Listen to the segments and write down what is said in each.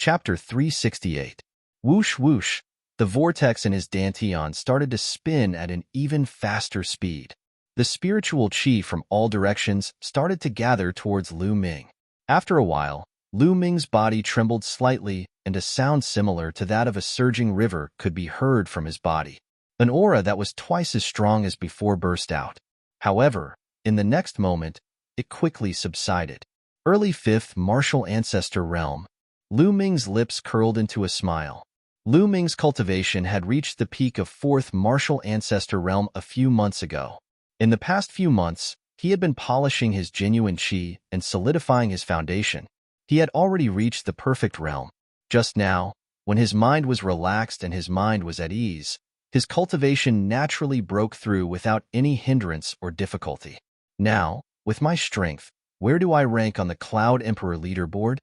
Chapter 368. Whoosh whoosh. The vortex in his dantian started to spin at an even faster speed. The spiritual qi from all directions started to gather towards Lu Ming. After a while, Lu Ming's body trembled slightly, and a sound similar to that of a surging river could be heard from his body. An aura that was twice as strong as before burst out. However, in the next moment, it quickly subsided. Early 5th Martial Ancestor Realm. Lu Ming's lips curled into a smile. Lu Ming's cultivation had reached the peak of 4th Martial Ancestor Realm a few months ago. In the past few months, he had been polishing his genuine qi and solidifying his foundation. He had already reached the perfect realm. Just now, when his mind was relaxed and his mind was at ease, his cultivation naturally broke through without any hindrance or difficulty. Now, with my strength, where do I rank on the Cloud Emperor leaderboard?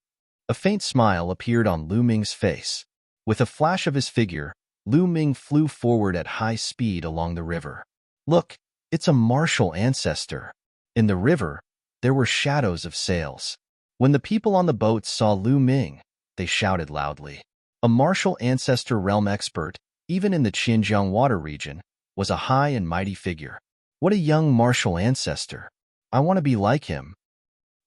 A faint smile appeared on Lu Ming's face. With a flash of his figure, Lu Ming flew forward at high speed along the river. Look, it's a martial ancestor. In the river, there were shadows of sails. When the people on the boats saw Lu Ming, they shouted loudly. A martial ancestor realm expert, even in the Xinjiang water region, was a high and mighty figure. What a young martial ancestor. I want to be like him.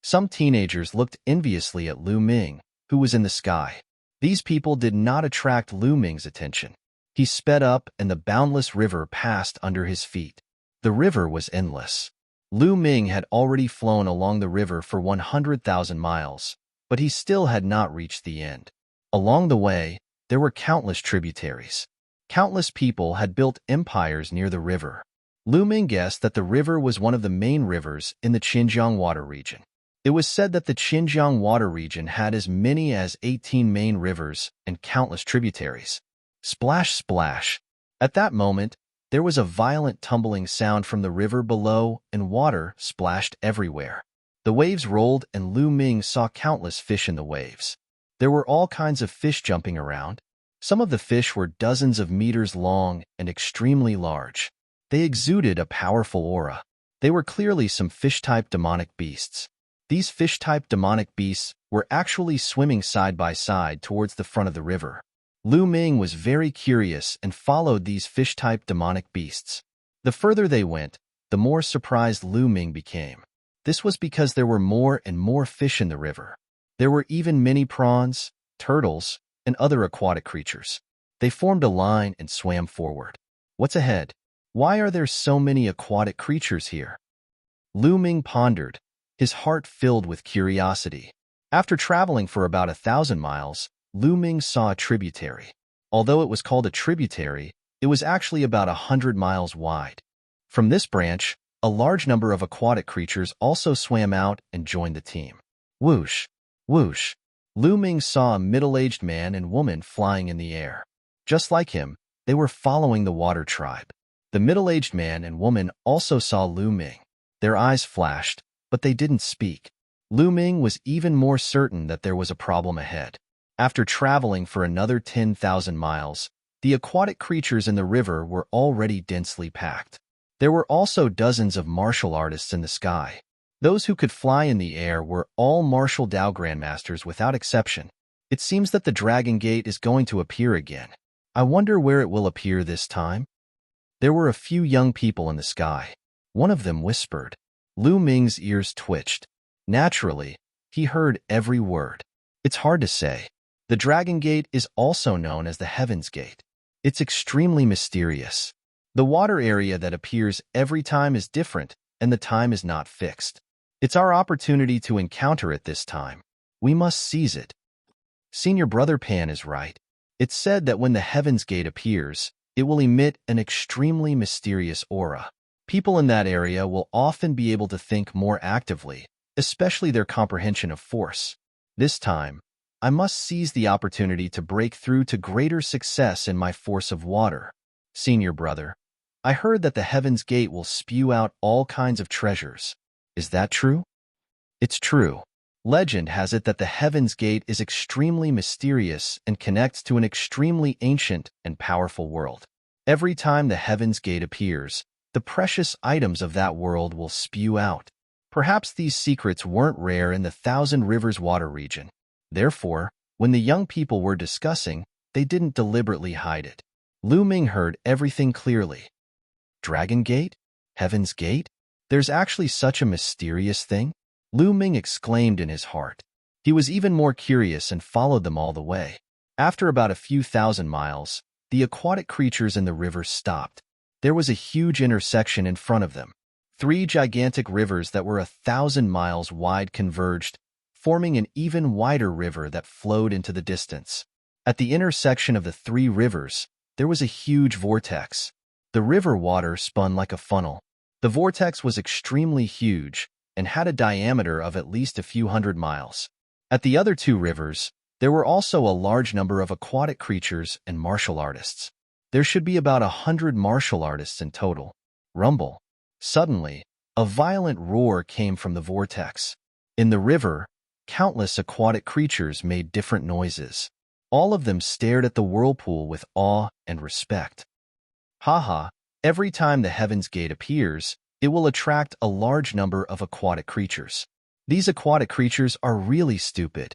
Some teenagers looked enviously at Lu Ming, who was in the sky. These people did not attract Lu Ming's attention. He sped up and the boundless river passed under his feet. The river was endless. Lu Ming had already flown along the river for 100,000 miles, but he still had not reached the end. Along the way, there were countless tributaries. Countless people had built empires near the river. Lu Ming guessed that the river was one of the main rivers in the Xinjiang water region. It was said that the Xinjiang water region had as many as 18 main rivers and countless tributaries. Splash, splash. At that moment, there was a violent tumbling sound from the river below, and water splashed everywhere. The waves rolled, and Lu Ming saw countless fish in the waves. There were all kinds of fish jumping around. Some of the fish were dozens of meters long and extremely large. They exuded a powerful aura. They were clearly some fish-type demonic beasts. These fish-type demonic beasts were actually swimming side by side towards the front of the river. Lu Ming was very curious and followed these fish-type demonic beasts. The further they went, the more surprised Lu Ming became. This was because there were more and more fish in the river. There were even many prawns, turtles, and other aquatic creatures. They formed a line and swam forward. What's ahead? Why are there so many aquatic creatures here? Lu Ming pondered, his heart filled with curiosity. After traveling for about 1,000 miles, Lu Ming saw a tributary. Although it was called a tributary, it was actually about 100 miles wide. From this branch, a large number of aquatic creatures also swam out and joined the team. Whoosh, whoosh. Lu Ming saw a middle-aged man and woman flying in the air. Just like him, they were following the water tribe. The middle-aged man and woman also saw Lu Ming. Their eyes flashed, but they didn't speak. Lu Ming was even more certain that there was a problem ahead. After traveling for another 10,000 miles, the aquatic creatures in the river were already densely packed. There were also dozens of martial artists in the sky. Those who could fly in the air were all martial Dao grandmasters without exception. It seems that the Dragon Gate is going to appear again. I wonder where it will appear this time. There were a few young people in the sky. One of them whispered. Lu Ming's ears twitched. Naturally, he heard every word. It's hard to say. The Dragon Gate is also known as the Heaven's Gate. It's extremely mysterious. The water area that appears every time is different, and the time is not fixed. It's our opportunity to encounter it this time. We must seize it. Senior Brother Pan is right. It's said that when the Heaven's Gate appears, it will emit an extremely mysterious aura. People in that area will often be able to think more actively, especially their comprehension of force. This time, I must seize the opportunity to break through to greater success in my force of water. Senior Brother, I heard that the Heaven's Gate will spew out all kinds of treasures. Is that true? It's true. Legend has it that the Heaven's Gate is extremely mysterious and connects to an extremely ancient and powerful world. Every time the Heaven's Gate appears, the precious items of that world will spew out. Perhaps these secrets weren't rare in the Thousand Rivers water region. Therefore, When the young people were discussing, they didn't deliberately hide it. Lu Ming heard everything clearly. Dragon Gate? Heaven's Gate? There's actually such a mysterious thing? Lu Ming exclaimed in his heart. He was even more curious and followed them all the way. After about a few thousand miles, the aquatic creatures in the river stopped. There was a huge intersection in front of them. 3 gigantic rivers that were 1,000 miles wide converged, forming an even wider river that flowed into the distance. At the intersection of the 3 rivers, there was a huge vortex. The river water spun like a funnel. The vortex was extremely huge and had a diameter of at least a few hundred miles. At the other 2 rivers, there were also a large number of aquatic creatures and martial artists. There should be about 100 martial artists in total. Rumble. Suddenly, a violent roar came from the vortex. In the river, countless aquatic creatures made different noises. All of them stared at the whirlpool with awe and respect. Haha, every time the Heaven's Gate appears, it will attract a large number of aquatic creatures. These aquatic creatures are really stupid.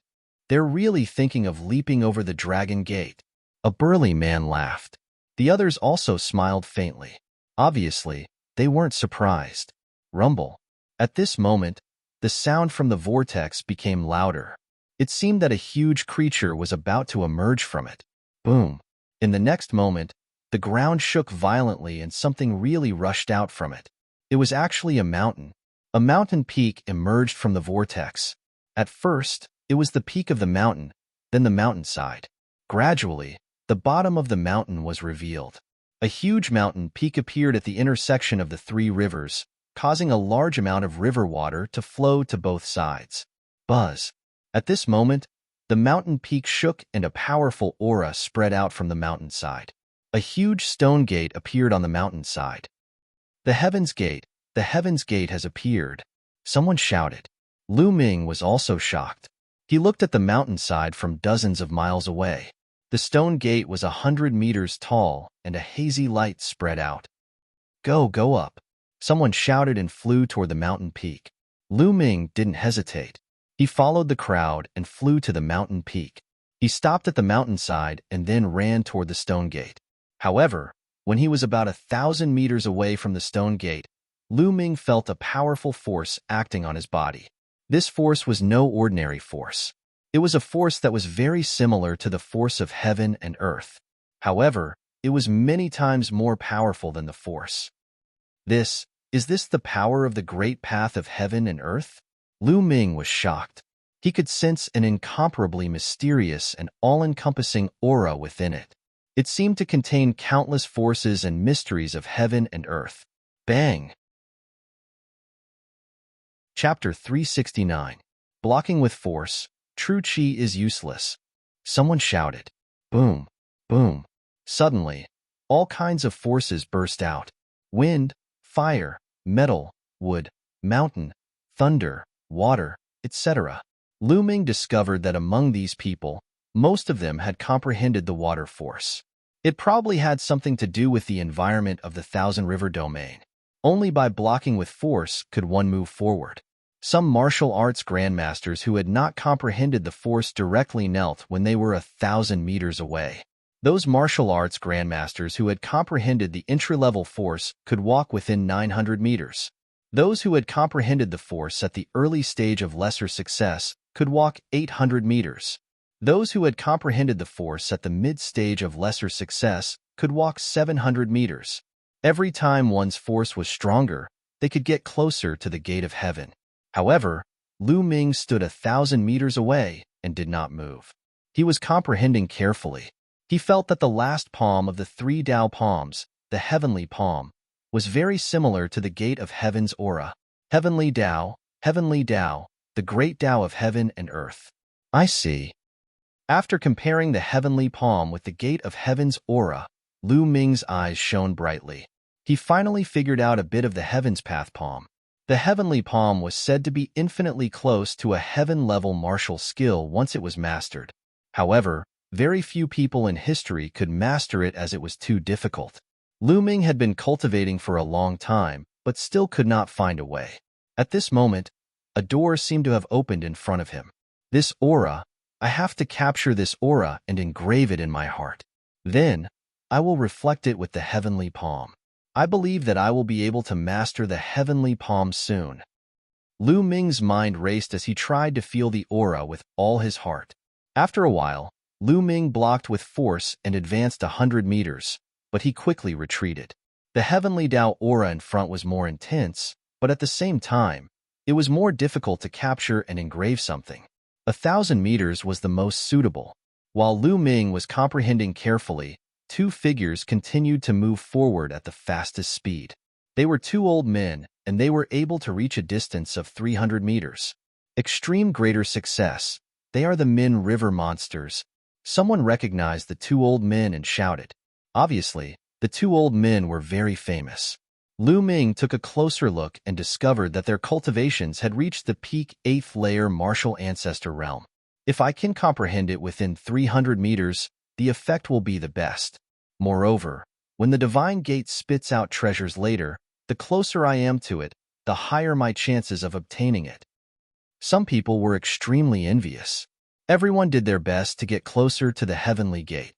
They're really thinking of leaping over the Dragon Gate. A burly man laughed. The others also smiled faintly. Obviously, they weren't surprised. Rumble. At this moment, the sound from the vortex became louder. It seemed that a huge creature was about to emerge from it. Boom. In the next moment, the ground shook violently and something really rushed out from it. It was actually a mountain. A mountain peak emerged from the vortex. At first, it was the peak of the mountain, then the mountainside. Gradually, the bottom of the mountain was revealed. A huge mountain peak appeared at the intersection of the 3 rivers, causing a large amount of river water to flow to both sides. Buzz. At this moment, the mountain peak shook and a powerful aura spread out from the mountainside. A huge stone gate appeared on the mountainside. The Heaven's Gate has appeared. Someone shouted. Lu Ming was also shocked. He looked at the mountainside from dozens of miles away. The stone gate was 100 meters tall and a hazy light spread out. Go up. Someone shouted and flew toward the mountain peak. Lu Ming didn't hesitate. He followed the crowd and flew to the mountain peak. He stopped at the mountainside and then ran toward the stone gate. However, when he was about 1,000 meters away from the stone gate, Lu Ming felt a powerful force acting on his body. This force was no ordinary force. It was a force that was very similar to the force of heaven and earth. However, it was many times more powerful than the force. Is this the power of the great path of heaven and earth? Lu Ming was shocked. He could sense an incomparably mysterious and all-encompassing aura within it. It seemed to contain countless forces and mysteries of heaven and earth. Bang! Chapter 369. Blocking with force. True Qi is useless. Someone shouted. Boom! Boom! Suddenly, all kinds of forces burst out. Wind, fire, metal, wood, mountain, thunder, water, etc. Lu Ming discovered that among these people, most of them had comprehended the water force. It probably had something to do with the environment of the Thousand River domain. Only by blocking with force could one move forward. Some martial arts grandmasters who had not comprehended the force directly knelt when they were 1,000 meters away. Those martial arts grandmasters who had comprehended the entry-level force could walk within 900 meters. Those who had comprehended the force at the early stage of lesser success could walk 800 meters. Those who had comprehended the force at the mid-stage of lesser success could walk 700 meters. Every time one's force was stronger, they could get closer to the gate of heaven. However, Lu Ming stood 1,000 meters away and did not move. He was comprehending carefully. He felt that the last palm of the 3 Dao palms, the heavenly palm, was very similar to the gate of heaven's aura. Heavenly Dao, the great Dao of heaven and earth. I see. After comparing the heavenly palm with the gate of heaven's aura, Lu Ming's eyes shone brightly. He finally figured out a bit of the heaven's path palm. The heavenly palm was said to be infinitely close to a heaven-level martial skill once it was mastered. However, very few people in history could master it as it was too difficult. Lu Ming had been cultivating for a long time, but still could not find a way. At this moment, a door seemed to have opened in front of him. This aura, I have to capture this aura and engrave it in my heart. Then, I will reflect it with the heavenly palm. I believe that I will be able to master the heavenly palm soon. Lu Ming's mind raced as he tried to feel the aura with all his heart. After a while, Lu Ming blocked with force and advanced 100 meters, but he quickly retreated. The heavenly Tao aura in front was more intense, but at the same time, it was more difficult to capture and engrave something. 1,000 meters was the most suitable. While Lu Ming was comprehending carefully, two figures continued to move forward at the fastest speed. They were two old men, and they were able to reach a distance of 300 meters. Extreme greater success. They are the Min River monsters. Someone recognized the two old men and shouted. Obviously, the two old men were very famous. Lu Ming took a closer look and discovered that their cultivations had reached the peak 8th layer martial ancestor realm. If I can comprehend it within 300 meters, the effect will be the best. Moreover, when the divine gate spits out treasures later, the closer I am to it, the higher my chances of obtaining it. Some people were extremely envious. Everyone did their best to get closer to the heavenly gate.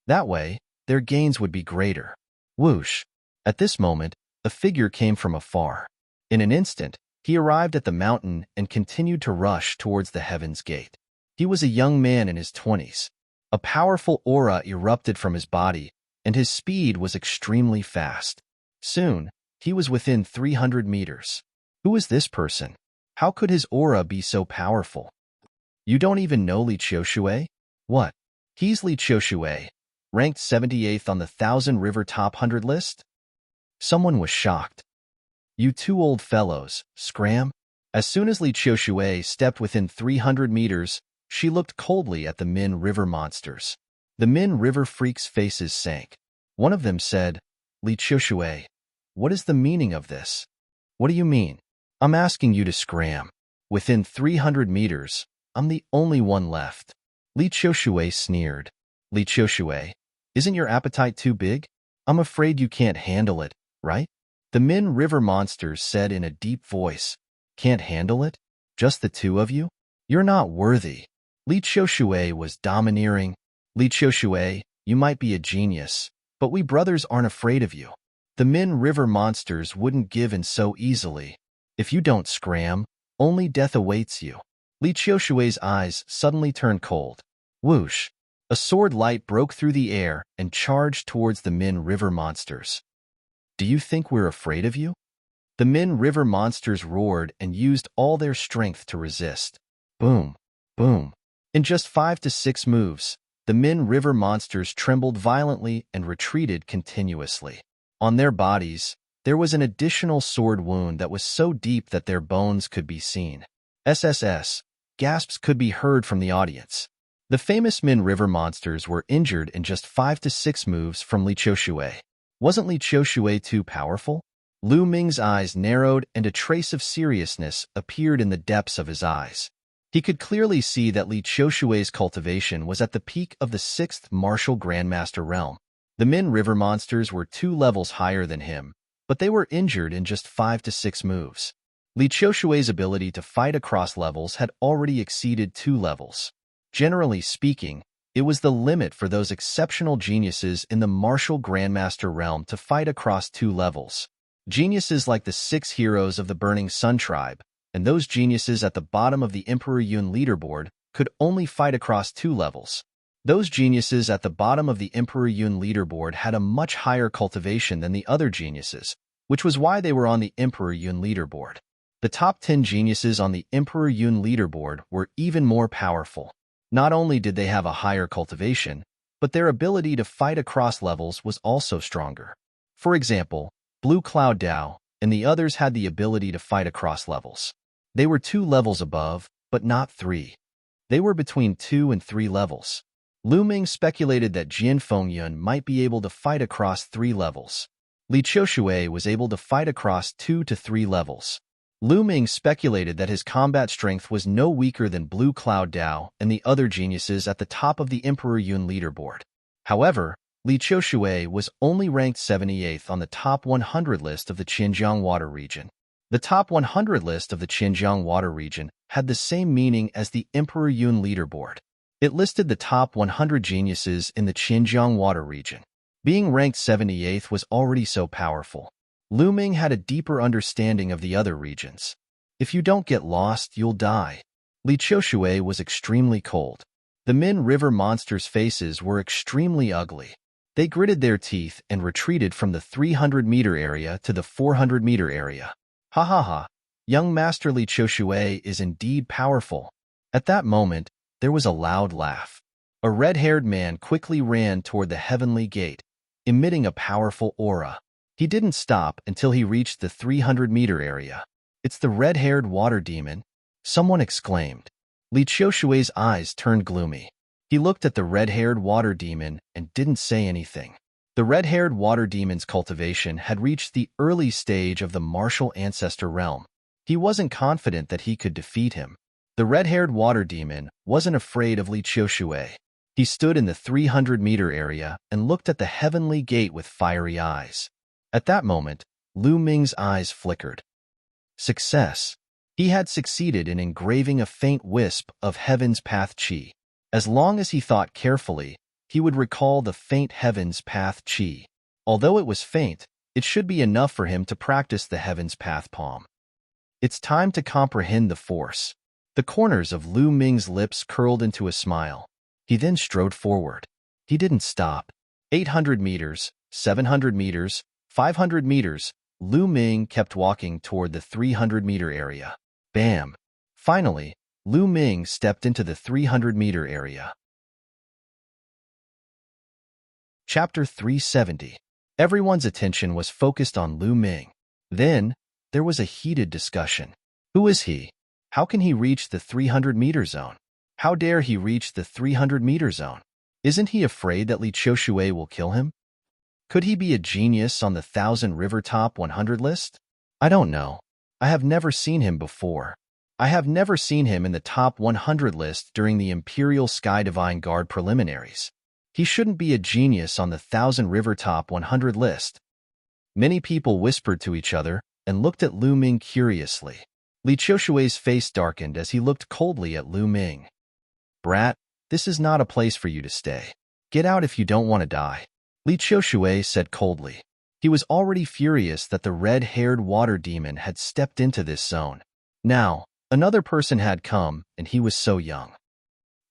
That way, their gains would be greater. Whoosh! At this moment, a figure came from afar. In an instant, he arrived at the mountain and continued to rush towards the heaven's gate. He was a young man in his 20s. A powerful aura erupted from his body, and his speed was extremely fast. Soon, he was within 300 meters. Who is this person? How could his aura be so powerful? You don't even know Li Qiushui? What? He's Li Qiushui, ranked 78th on the 1,000 River Top 100 list? Someone was shocked. You two old fellows, scram? As soon as Li Qiushui stepped within 300 meters, she looked coldly at the Min River monsters. The Min River freaks' faces sank. One of them said, Li Qiushui, what is the meaning of this? What do you mean? I'm asking you to scram. Within 300 meters, I'm the only one left. Li Qiushui sneered. Li Qiushui, isn't your appetite too big? I'm afraid you can't handle it, right? The Min River monsters said in a deep voice. Can't handle it? Just the two of you? You're not worthy. Li Qiushui was domineering. Li Qiushui, you might be a genius, but we brothers aren't afraid of you. The Min River monsters wouldn't give in so easily. If you don't scram, only death awaits you. Li Qiushui's eyes suddenly turned cold. Whoosh! A sword light broke through the air and charged towards the Min River monsters. Do you think we're afraid of you? The Min River monsters roared and used all their strength to resist. Boom! Boom! In just 5 to 6 moves, the Min River monsters trembled violently and retreated continuously. On their bodies, there was an additional sword wound that was so deep that their bones could be seen. SSS. Gasps could be heard from the audience. The famous Min River monsters were injured in just 5 to 6 moves from Li Qiushui. Wasn't Li Qiushui too powerful? Lu Ming's eyes narrowed and a trace of seriousness appeared in the depths of his eyes. He could clearly see that Li Qiushui's cultivation was at the peak of the 6th martial grandmaster realm. The Min River monsters were 2 levels higher than him, but they were injured in just 5 to 6 moves. Li Qiushui's ability to fight across levels had already exceeded 2 levels. Generally speaking, it was the limit for those exceptional geniuses in the martial grandmaster realm to fight across 2 levels. Geniuses like the 6 heroes of the Burning Sun tribe, and those geniuses at the bottom of the Emperor Yun leaderboard could only fight across 2 levels. Those geniuses at the bottom of the Emperor Yun leaderboard had a much higher cultivation than the other geniuses, which was why they were on the Emperor Yun leaderboard. The top 10 geniuses on the Emperor Yun leaderboard were even more powerful. Not only did they have a higher cultivation, but their ability to fight across levels was also stronger. For example, Blue Cloud Dao and the others had the ability to fight across levels. They were 2 levels above, but not 3. They were between 2 and 3 levels. Lu Ming speculated that Jian Fengyun might be able to fight across 3 levels. Li Qiushui was able to fight across 2 to 3 levels. Lu Ming speculated that his combat strength was no weaker than Blue Cloud Dao and the other geniuses at the top of the Emperor Yun leaderboard. However, Li Qiushui was only ranked 78th on the top 100 list of the Xinjiang Water region. The top 100 list of the Xinjiang Water region had the same meaning as the Emperor Yun leaderboard. It listed the top 100 geniuses in the Xinjiang water region. Being ranked 78th was already so powerful. Lu Ming had a deeper understanding of the other regions. If you don't get lost, you'll die. Li Qiushui was extremely cold. The Min River monsters' faces were extremely ugly. They gritted their teeth and retreated from the 300-meter area to the 400-meter area. Ha ha ha, young Master Li Qiushui is indeed powerful. At that moment, there was a loud laugh. A red-haired man quickly ran toward the heavenly gate, emitting a powerful aura. He didn't stop until he reached the 300-meter area. It's the red-haired water demon, someone exclaimed. Li Qiushui's eyes turned gloomy. He looked at the red-haired water demon and didn't say anything. The red-haired water demon's cultivation had reached the early stage of the martial ancestor realm. He wasn't confident that he could defeat him. The red-haired water demon wasn't afraid of Li Qiushui. He stood in the 300-meter area and looked at the heavenly gate with fiery eyes. At that moment, Lu Ming's eyes flickered. Success. He had succeeded in engraving a faint wisp of heaven's path chi. As long as he thought carefully, he would recall the faint heaven's path chi. Although it was faint, it should be enough for him to practice the heaven's path palm. It's time to comprehend the force. The corners of Lu Ming's lips curled into a smile. He then strode forward. He didn't stop. 800 meters, 700 meters, 500 meters, Lu Ming kept walking toward the 300-meter area. Bam! Finally, Lu Ming stepped into the 300-meter area. Chapter 370. Everyone's attention was focused on Lu Ming. Then, there was a heated discussion. Who is he? How can he reach the 300-meter zone? How dare he reach the 300-meter zone? Isn't he afraid that Li Qiushui will kill him? Could he be a genius on the 1,000 River Top 100 list? I don't know. I have never seen him before. I have never seen him in the top 100 list during the Imperial Sky Divine Guard preliminaries. He shouldn't be a genius on the 1,000 River Top 100 list. Many people whispered to each other and looked at Lu Ming curiously. Li Qiushui's face darkened as he looked coldly at Lu Ming. Brat, this is not a place for you to stay. Get out if you don't want to die. Li Qiushui said coldly. He was already furious that the red-haired water demon had stepped into this zone. Now, another person had come, and he was so young.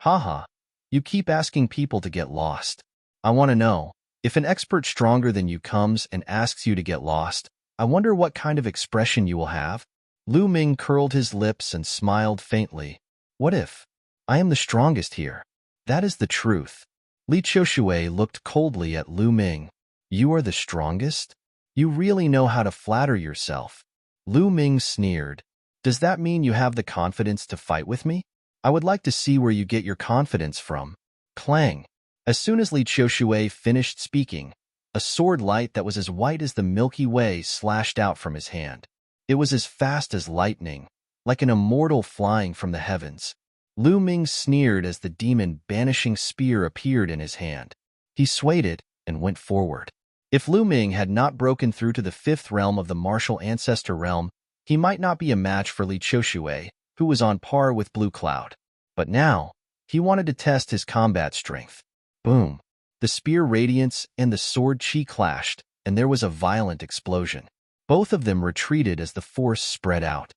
Haha, you keep asking people to get lost. I want to know, if an expert stronger than you comes and asks you to get lost, I wonder what kind of expression you will have? Lu Ming curled his lips and smiled faintly. What if? I am the strongest here. That is the truth. Li Qiushui looked coldly at Lu Ming. You are the strongest? You really know how to flatter yourself. Lu Ming sneered. Does that mean you have the confidence to fight with me? I would like to see where you get your confidence from. Clang. As soon as Li Qiushui finished speaking, a sword light that was as white as the Milky Way slashed out from his hand. It was as fast as lightning, like an immortal flying from the heavens. Lu Ming sneered as the demon banishing spear appeared in his hand. He swayed it and went forward. If Lu Ming had not broken through to the 5th realm of the martial ancestor realm, he might not be a match for Li Qiushui, who was on par with Blue Cloud. But now, he wanted to test his combat strength. Boom! The spear radiance and the sword chi clashed, and there was a violent explosion. Both of them retreated as the force spread out.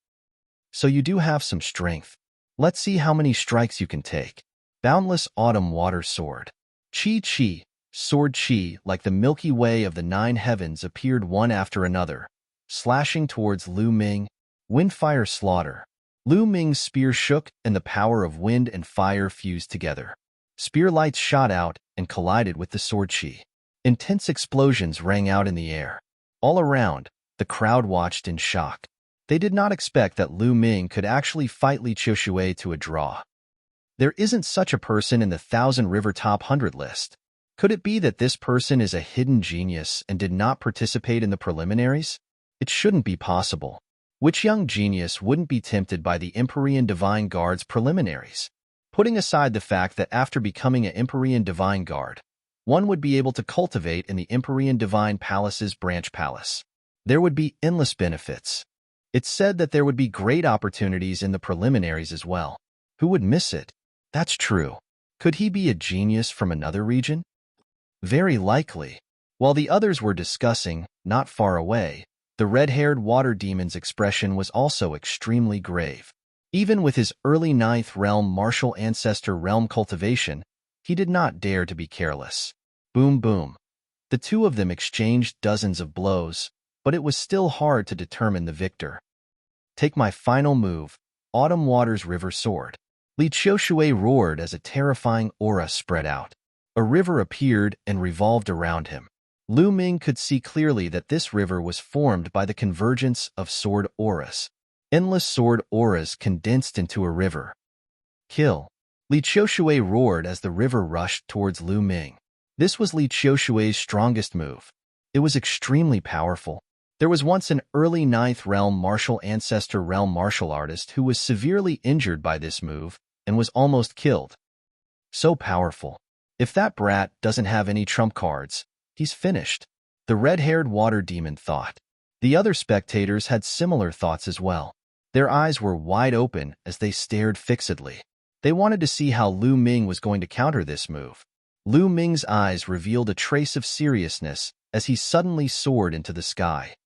So you do have some strength. Let's see how many strikes you can take. Boundless Autumn Water Sword. Chi Chi, sword chi, like the Milky Way of the 9 heavens, appeared one after another, slashing towards Lu Ming. Windfire Slaughter. Lu Ming's spear shook and the power of wind and fire fused together. Spear lights shot out and collided with the sword chi. Intense explosions rang out in the air. All around, the crowd watched in shock. They did not expect that Lu Ming could actually fight Li Qiushui to a draw. There isn't such a person in the 1,000 River Top 100 list. Could it be that this person is a hidden genius and did not participate in the preliminaries? It shouldn't be possible. Which young genius wouldn't be tempted by the Empyrean Divine Guard's preliminaries? Putting aside the fact that after becoming an Empyrean Divine Guard, one would be able to cultivate in the Empyrean Divine Palace's branch palace. There would be endless benefits. It's said that there would be great opportunities in the preliminaries as well. Who would miss it? That's true. Could he be a genius from another region? Very likely. While the others were discussing, not far away, the red-haired water demon's expression was also extremely grave. Even with his early ninth realm martial ancestor realm cultivation, he did not dare to be careless. Boom boom. The two of them exchanged dozens of blows, but it was still hard to determine the victor. Take my final move, Autumn Waters River Sword. Li Qiushui roared as a terrifying aura spread out. A river appeared and revolved around him. Lu Ming could see clearly that this river was formed by the convergence of sword auras. Endless sword auras condensed into a river. Kill. Li Qiushui roared as the river rushed towards Lu Ming. This was Li Qiushui's strongest move. It was extremely powerful. There was once an early 9th realm martial ancestor realm martial artist who was severely injured by this move and was almost killed. So powerful. If that brat doesn't have any trump cards, he's finished. The red-haired water demon thought. The other spectators had similar thoughts as well. Their eyes were wide open as they stared fixedly. They wanted to see how Lu Ming was going to counter this move. Lu Ming's eyes revealed a trace of seriousness as he suddenly soared into the sky.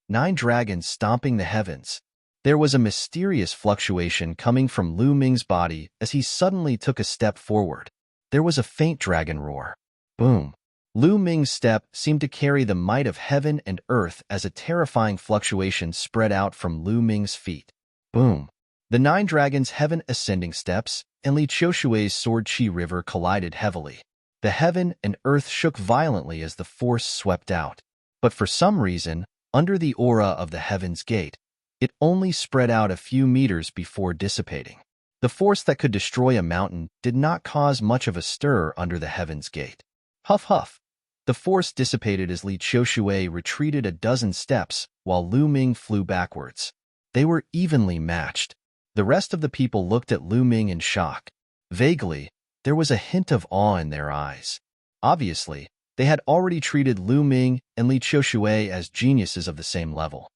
9 dragons stomping the heavens. There was a mysterious fluctuation coming from Lu Ming's body as he suddenly took a step forward. There was a faint dragon roar. Boom. Lu Ming's step seemed to carry the might of heaven and earth as a terrifying fluctuation spread out from Lu Ming's feet. Boom. The 9 dragons' heaven ascending steps and Li Qiushui's sword chi river collided heavily. The heaven and earth shook violently as the force swept out. But for some reason, under the aura of the Heaven's Gate, it only spread out a few meters before dissipating. The force that could destroy a mountain did not cause much of a stir under the Heaven's Gate. Huff huff. The force dissipated as Li Qiushui retreated a dozen steps while Lu Ming flew backwards. They were evenly matched. The rest of the people looked at Lu Ming in shock. Vaguely, there was a hint of awe in their eyes. Obviously, they had already treated Lu Ming and Li Qiushui as geniuses of the same level.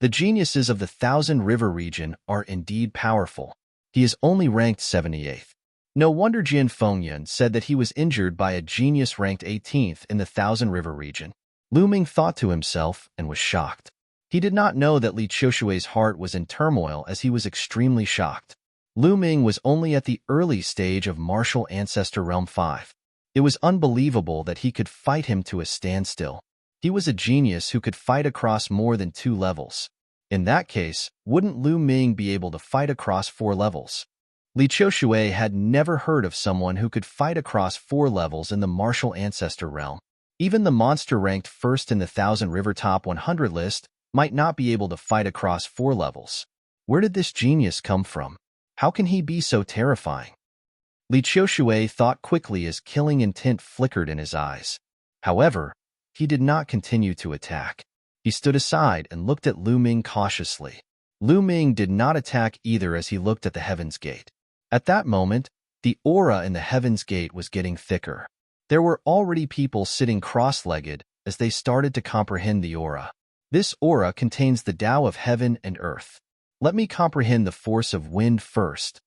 The geniuses of the Thousand River region are indeed powerful. He is only ranked 78th. No wonder Jian Fengyun said that he was injured by a genius ranked 18th in the Thousand River region. Lu Ming thought to himself and was shocked. He did not know that Li Qiushui's heart was in turmoil as he was extremely shocked. Lu Ming was only at the early stage of Martial Ancestor Realm 5. It was unbelievable that he could fight him to a standstill. He was a genius who could fight across more than 2 levels. In that case, wouldn't Lu Ming be able to fight across 4 levels? Li Qiushui had never heard of someone who could fight across 4 levels in the Martial Ancestor realm. Even the monster ranked first in the Thousand River Top 100 list might not be able to fight across 4 levels. Where did this genius come from? How can he be so terrifying? Li Qiushui thought quickly as killing intent flickered in his eyes. However, he did not continue to attack. He stood aside and looked at Lu Ming cautiously. Lu Ming did not attack either as he looked at the Heaven's Gate. At that moment, the aura in the Heaven's Gate was getting thicker. There were already people sitting cross-legged as they started to comprehend the aura. This aura contains the Tao of heaven and earth. Let me comprehend the force of wind first.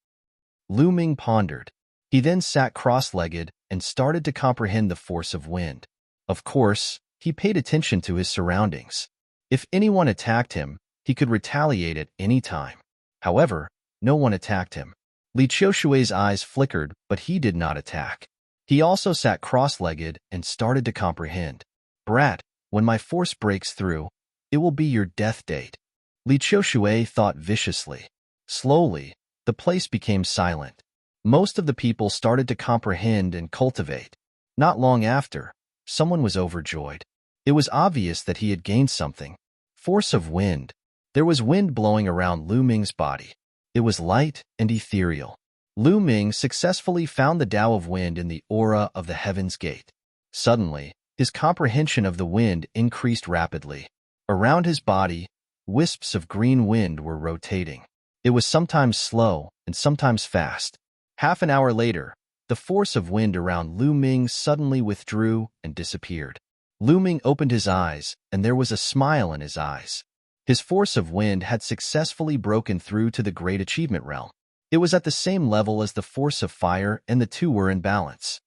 Lu Ming pondered. He then sat cross-legged and started to comprehend the force of wind. Of course, he paid attention to his surroundings. If anyone attacked him, he could retaliate at any time. However, no one attacked him. Li Qiushui's eyes flickered, but he did not attack. He also sat cross-legged and started to comprehend. Brat, when my force breaks through, it will be your death date. Li Qiushui thought viciously. Slowly, the place became silent. Most of the people started to comprehend and cultivate. Not long after, someone was overjoyed. It was obvious that he had gained something. Force of wind. There was wind blowing around Lu Ming's body. It was light and ethereal. Lu Ming successfully found the Tao of wind in the aura of the Heaven's Gate. Suddenly, his comprehension of the wind increased rapidly. Around his body, wisps of green wind were rotating. It was sometimes slow and sometimes fast. Half an hour later, the force of wind around Lu Ming suddenly withdrew and disappeared. Lu Ming opened his eyes, and there was a smile in his eyes. His force of wind had successfully broken through to the Great Achievement Realm. It was at the same level as the force of fire, and the two were in balance.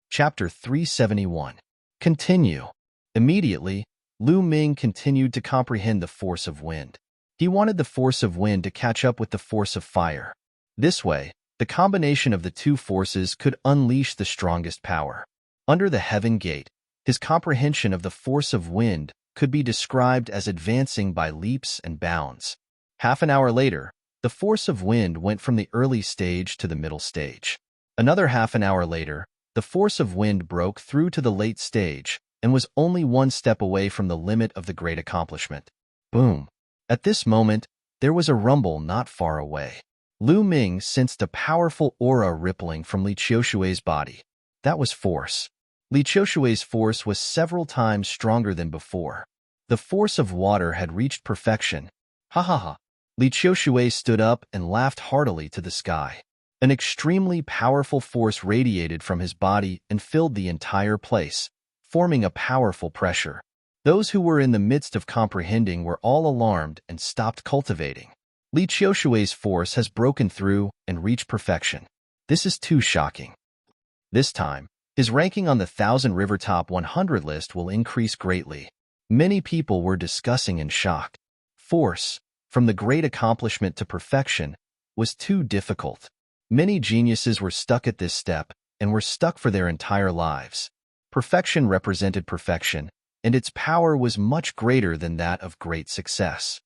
Chapter 371. Continue. Immediately, Lu Ming continued to comprehend the force of wind. He wanted the force of wind to catch up with the force of fire. This way, the combination of the two forces could unleash the strongest power. Under the heaven gate, his comprehension of the force of wind could be described as advancing by leaps and bounds. Half an hour later, the force of wind went from the early stage to the middle stage. Another half an hour later, the force of wind broke through to the late stage and was only one step away from the limit of the great accomplishment. Boom! At this moment, there was a rumble not far away. Lu Ming sensed a powerful aura rippling from Li Qiushui's body. That was force. Li Qiushui's force was several times stronger than before. The force of water had reached perfection. Ha ha ha! Li Qiushui stood up and laughed heartily to the sky. An extremely powerful force radiated from his body and filled the entire place, forming a powerful pressure. Those who were in the midst of comprehending were all alarmed and stopped cultivating. Li Qiushui's force has broken through and reached perfection. This is too shocking. This time, his ranking on the 1,000 River Top 100 list will increase greatly. Many people were discussing in shock. Force, from the great accomplishment to perfection, was too difficult. Many geniuses were stuck at this step and were stuck for their entire lives. Perfection represented perfection, and its power was much greater than that of great success.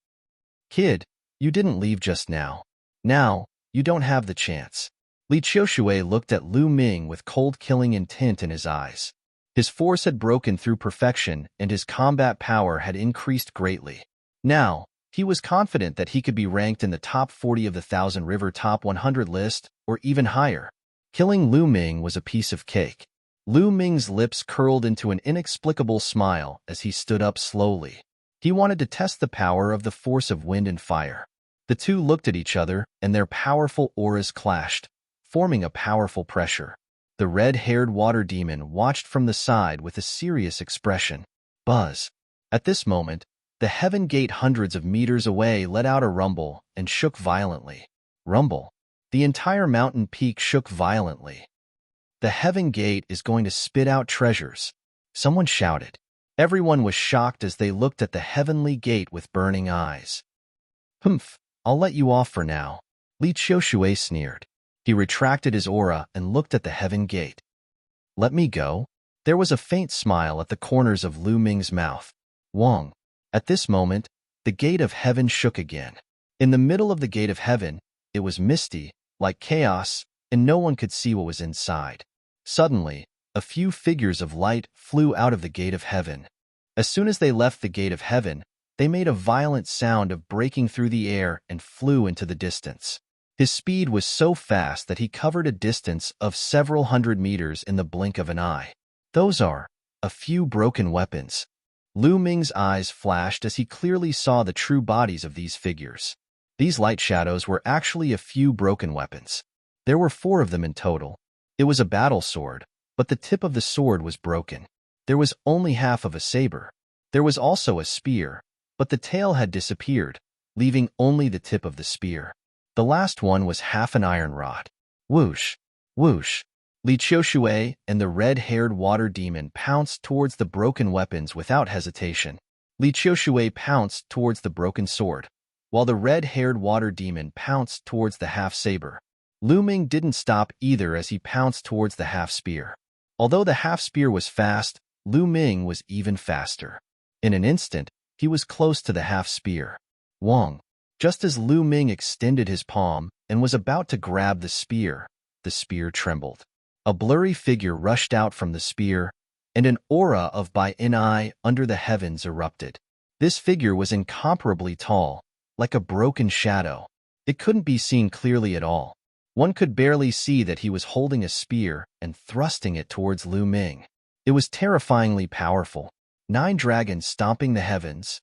Kid, you didn't leave just now. Now, you don't have the chance. Li Qiushui looked at Lu Ming with cold killing intent in his eyes. His force had broken through perfection and his combat power had increased greatly. Now, he was confident that he could be ranked in the top 40 of the 1,000 River Top 100 list, or even higher. Killing Lu Ming was a piece of cake. Lu Ming's lips curled into an inexplicable smile as he stood up slowly. He wanted to test the power of the force of wind and fire. The two looked at each other, and their powerful auras clashed, forming a powerful pressure. The red-haired water demon watched from the side with a serious expression. Buzz. At this moment, the heaven gate hundreds of meters away let out a rumble and shook violently. Rumble. The entire mountain peak shook violently. The heaven gate is going to spit out treasures. Someone shouted. Everyone was shocked as they looked at the heavenly gate with burning eyes. Humph, I'll let you off for now. Li Qiushui sneered. He retracted his aura and looked at the heaven gate. Let me go? There was a faint smile at the corners of Lu Ming's mouth. Wong. At this moment, the gate of heaven shook again. In the middle of the gate of heaven, it was misty, like chaos, and no one could see what was inside. Suddenly, a few figures of light flew out of the gate of heaven. As soon as they left the gate of heaven, they made a violent sound of breaking through the air and flew into the distance. His speed was so fast that he covered a distance of several hundred meters in the blink of an eye. Those are a few broken weapons. Lu Ming's eyes flashed as he clearly saw the true bodies of these figures. These light shadows were actually a few broken weapons. There were 4 of them in total. It was a battle sword, but the tip of the sword was broken. There was only half of a saber. There was also a spear, but the tail had disappeared, leaving only the tip of the spear. The last one was half an iron rod. Whoosh! Whoosh! Li Qiushui and the red-haired water demon pounced towards the broken weapons without hesitation. Li Qiushui pounced towards the broken sword, while the red-haired water demon pounced towards the half-saber. Lu Ming didn't stop either as he pounced towards the half-spear. Although the half-spear was fast, Lu Ming was even faster. In an instant, he was close to the half-spear. Wong. Just as Lu Ming extended his palm and was about to grab the spear trembled. A blurry figure rushed out from the spear, and an aura of Bai-In-I under the heavens erupted. This figure was incomparably tall, like a broken shadow. It couldn't be seen clearly at all. One could barely see that he was holding a spear and thrusting it towards Lu Ming. It was terrifyingly powerful. 9 dragons stomping the heavens.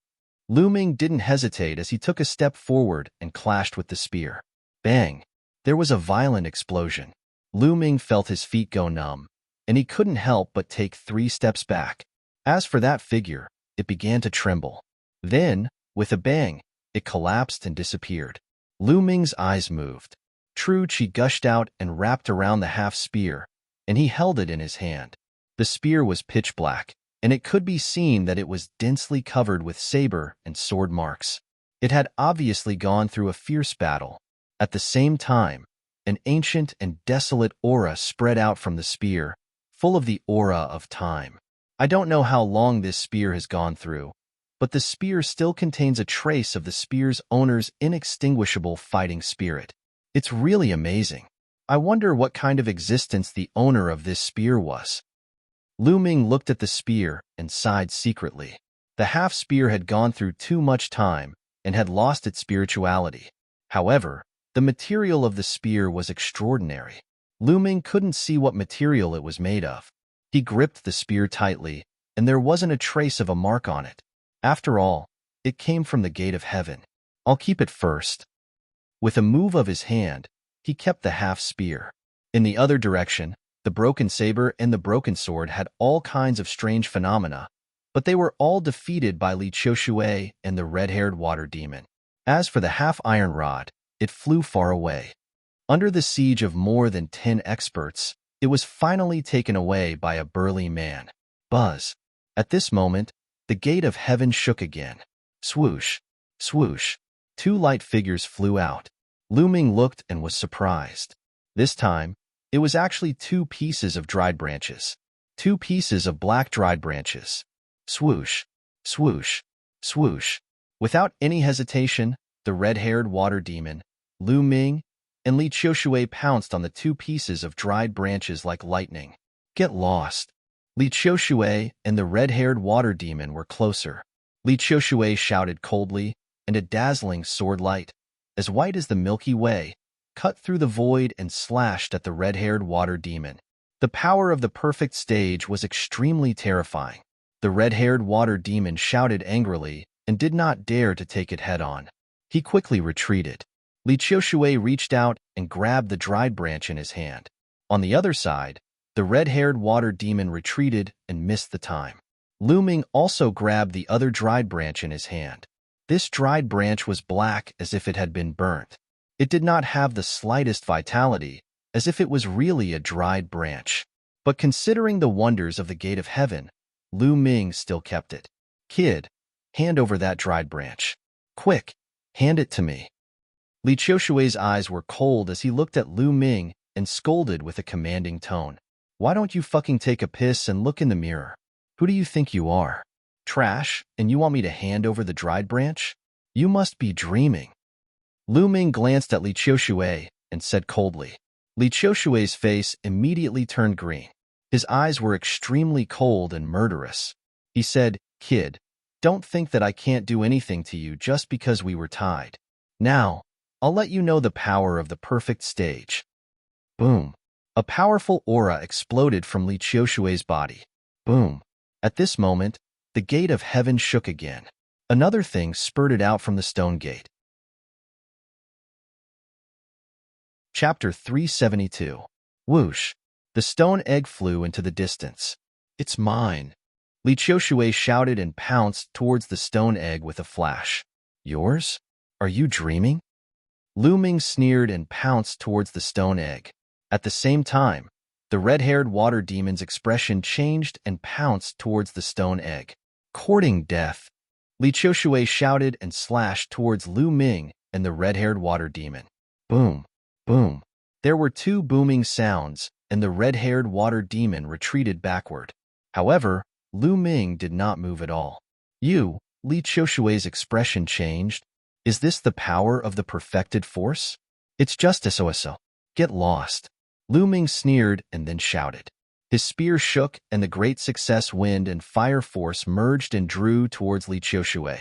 Lu Ming didn't hesitate as he took a step forward and clashed with the spear. Bang! There was a violent explosion. Lu Ming felt his feet go numb, and he couldn't help but take 3 steps back. As for that figure, it began to tremble. Then, with a bang, it collapsed and disappeared. Lu Ming's eyes moved. True Qi gushed out and wrapped around the half-spear, and he held it in his hand. The spear was pitch black, and it could be seen that it was densely covered with saber and sword marks. It had obviously gone through a fierce battle. At the same time, an ancient and desolate aura spread out from the spear, full of the aura of time. I don't know how long this spear has gone through, but the spear still contains a trace of the spear's owner's inextinguishable fighting spirit. It's really amazing. I wonder what kind of existence the owner of this spear was. Lu Ming looked at the spear and sighed secretly. The half-spear had gone through too much time and had lost its spirituality. However, the material of the spear was extraordinary. Lu Ming couldn't see what material it was made of. He gripped the spear tightly, and there wasn't a trace of a mark on it. After all, it came from the gate of heaven. I'll keep it first. With a move of his hand, he kept the half-spear. In the other direction, the broken saber and the broken sword had all kinds of strange phenomena, but they were all defeated by Li Qiushui and the red-haired water demon. As for the half-iron rod, it flew far away. Under the siege of more than 10 experts, it was finally taken away by a burly man. Buzz. At this moment, the gate of heaven shook again. Swoosh, swoosh. 2 light figures flew out. Lu Ming looked and was surprised. This time, it was actually 2 pieces of dried branches. 2 pieces of black dried branches. Swoosh, swoosh, swoosh. Without any hesitation, the red-haired water demon, Lu Ming, and Li Qiushui pounced on the 2 pieces of dried branches like lightning. Get lost. Li Qiushui and the red-haired water demon were closer. Li Qiushui shouted coldly, and a dazzling sword light, as white as the Milky Way, cut through the void and slashed at the red-haired water demon. The power of the perfect stage was extremely terrifying. The red-haired water demon shouted angrily and did not dare to take it head-on. He quickly retreated. Li Qiushui reached out and grabbed the dried branch in his hand. On the other side, the red-haired water demon retreated and missed the time. Lu Ming also grabbed the other dried branch in his hand. This dried branch was black as if it had been burnt. It did not have the slightest vitality, as if it was really a dried branch. But considering the wonders of the gate of heaven, Lu Ming still kept it. Kid, hand over that dried branch. Quick, hand it to me. Li Qiushui's eyes were cold as he looked at Lu Ming and scolded with a commanding tone. Why don't you fucking take a piss and look in the mirror? Who do you think you are? Trash, and you want me to hand over the dried branch? You must be dreaming. Lu Ming glanced at Li Qiushui and said coldly. Li Qiushui's face immediately turned green. His eyes were extremely cold and murderous. He said, Kid, don't think that I can't do anything to you just because we were tied. Now, I'll let you know the power of the perfect stage. Boom. A powerful aura exploded from Li Qiushui's body. Boom. At this moment, the gate of heaven shook again. Another thing spurted out from the stone gate. Chapter 372. Whoosh. The stone egg flew into the distance. It's mine. Li Qiushui shouted and pounced towards the stone egg with a flash. Yours? Are you dreaming? Lu Ming sneered and pounced towards the stone egg. At the same time, the red-haired water demon's expression changed and pounced towards the stone egg. Courting death. Li Qiushui shouted and slashed towards Lu Ming and the red-haired water demon. Boom, boom. There were 2 booming sounds, and the red-haired water demon retreated backward. However, Lu Ming did not move at all. Li Qiushui's expression changed. Is this the power of the perfected force? It's just SOSO. Get lost. Lu Ming sneered and then shouted. His spear shook and the great success wind and fire force merged and drew towards Li Qiushui.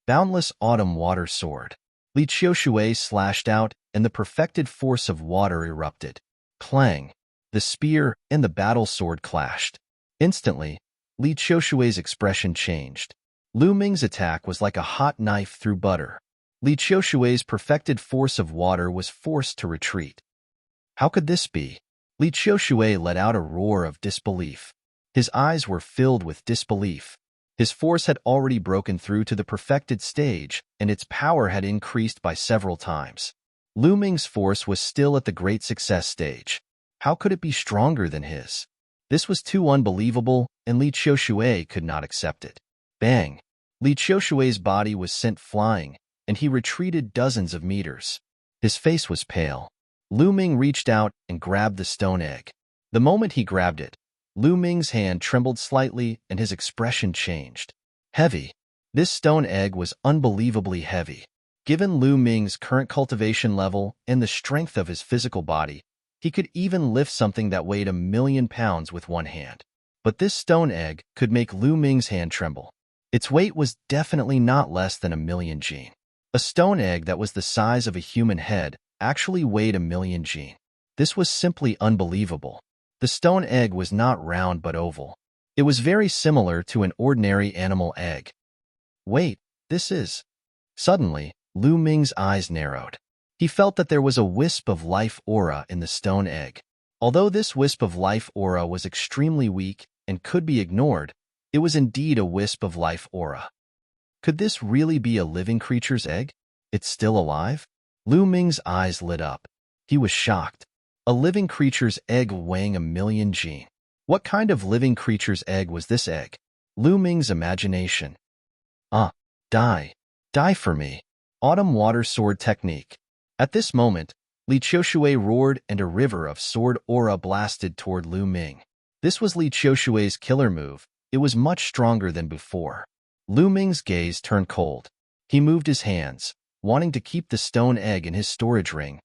Boundless autumn water sword. Li Qiushui slashed out and the perfected force of water erupted. Clang. The spear and the battle sword clashed. Instantly, Li Qiushui's expression changed. Lu Ming's attack was like a hot knife through butter. Li Qiushui's perfected force of water was forced to retreat. How could this be? Li Qiushui let out a roar of disbelief. His eyes were filled with disbelief. His force had already broken through to the perfected stage, and its power had increased by several times. Lu Ming's force was still at the great success stage. How could it be stronger than his? This was too unbelievable, and Li Qiushui could not accept it. Bang! Li Qiushui's body was sent flying, and he retreated dozens of meters. His face was pale. Lu Ming reached out and grabbed the stone egg. The moment he grabbed it, Lu Ming's hand trembled slightly and his expression changed. Heavy. This stone egg was unbelievably heavy. Given Lu Ming's current cultivation level and the strength of his physical body, he could even lift something that weighed 1,000,000 pounds with one hand. But this stone egg could make Lu Ming's hand tremble. Its weight was definitely not less than 1,000,000 jin. A stone egg that was the size of a human head actually weighed 1,000,000 jin. This was simply unbelievable. The stone egg was not round but oval. It was very similar to an ordinary animal egg. Wait, this is... Suddenly, Lu Ming's eyes narrowed. He felt that there was a wisp of life aura in the stone egg. Although this wisp of life aura was extremely weak and could be ignored, it was indeed a wisp of life aura. Could this really be a living creature's egg? It's still alive? Lu Ming's eyes lit up. He was shocked. A living creature's egg weighing 1,000,000 jin. What kind of living creature's egg was this egg? Lu Ming's imagination. Die. Die for me. Autumn water sword technique. At this moment, Li Qiushui roared and a river of sword aura blasted toward Lu Ming. This was Li Qiushui's killer move. It was much stronger than before. Lu Ming's gaze turned cold. He moved his hands, wanting to keep the stone egg in his storage ring.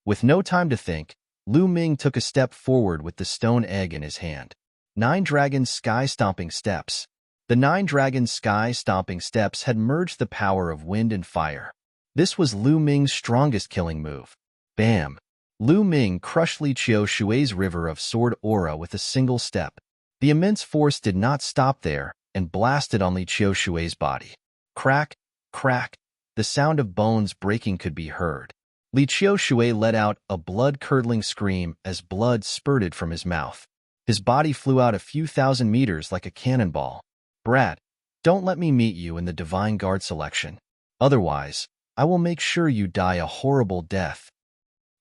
With no time to think, Lu Ming took a step forward with the stone egg in his hand. 9 Dragon Sky-Stomping Steps. The 9 Dragon Sky-Stomping Steps had merged the power of wind and fire. This was Lu Ming's strongest killing move. Bam! Lu Ming crushed Li Qiushui's river of sword aura with a single step. The immense force did not stop there and blasted on Li Qiushui's body. Crack, crack, the sound of bones breaking could be heard. Li Qiushui let out a blood-curdling scream as blood spurted from his mouth. His body flew out a few thousand meters like a cannonball. Brat, don't let me meet you in the Divine Guard selection. Otherwise, I will make sure you die a horrible death.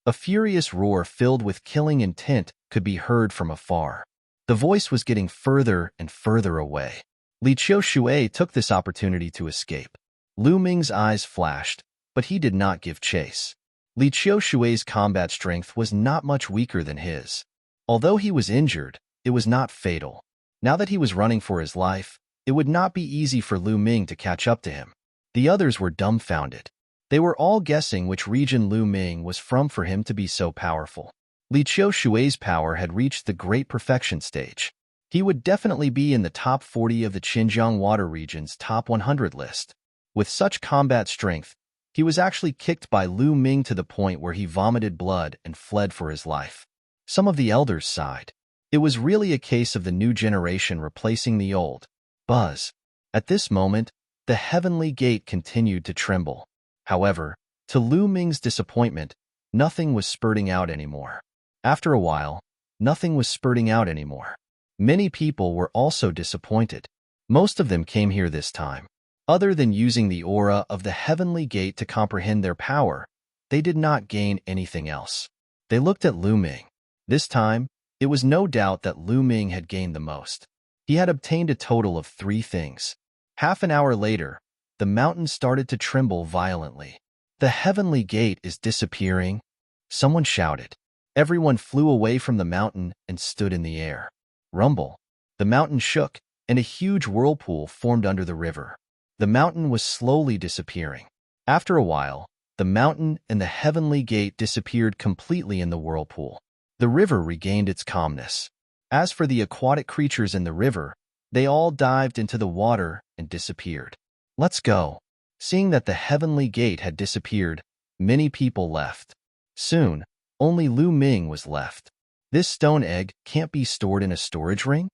A furious roar filled with killing intent could be heard from afar. The voice was getting further and further away. Li Qiushui took this opportunity to escape. Lu Ming's eyes flashed, but he did not give chase. Li Qiushui's combat strength was not much weaker than his. Although he was injured, it was not fatal. Now that he was running for his life, it would not be easy for Lu Ming to catch up to him. The others were dumbfounded. They were all guessing which region Lu Ming was from for him to be so powerful. Li Qiushui's power had reached the great perfection stage. He would definitely be in the top 40 of the Xinjiang Water region's top 100 list. With such combat strength, he was actually kicked by Lu Ming to the point where he vomited blood and fled for his life. Some of the elders sighed. It was really a case of the new generation replacing the old. Buzz. At this moment, the heavenly gate continued to tremble. However, to Lu Ming's disappointment, nothing was spurting out anymore. After a while, nothing was spurting out anymore. Many people were also disappointed. Most of them came here this time. Other than using the aura of the heavenly gate to comprehend their power, they did not gain anything else. They looked at Lu Ming. This time, it was no doubt that Lu Ming had gained the most. He had obtained a total of 3 things. Half an hour later, the mountain started to tremble violently. The heavenly gate is disappearing, someone shouted. Everyone flew away from the mountain and stood in the air. Rumble. The mountain shook, and a huge whirlpool formed under the river. The mountain was slowly disappearing. After a while, the mountain and the heavenly gate disappeared completely in the whirlpool. The river regained its calmness. As for the aquatic creatures in the river, they all dived into the water and disappeared. Let's go. Seeing that the heavenly gate had disappeared, many people left. Soon, only Lu Ming was left. This stone egg can't be stored in a storage ring?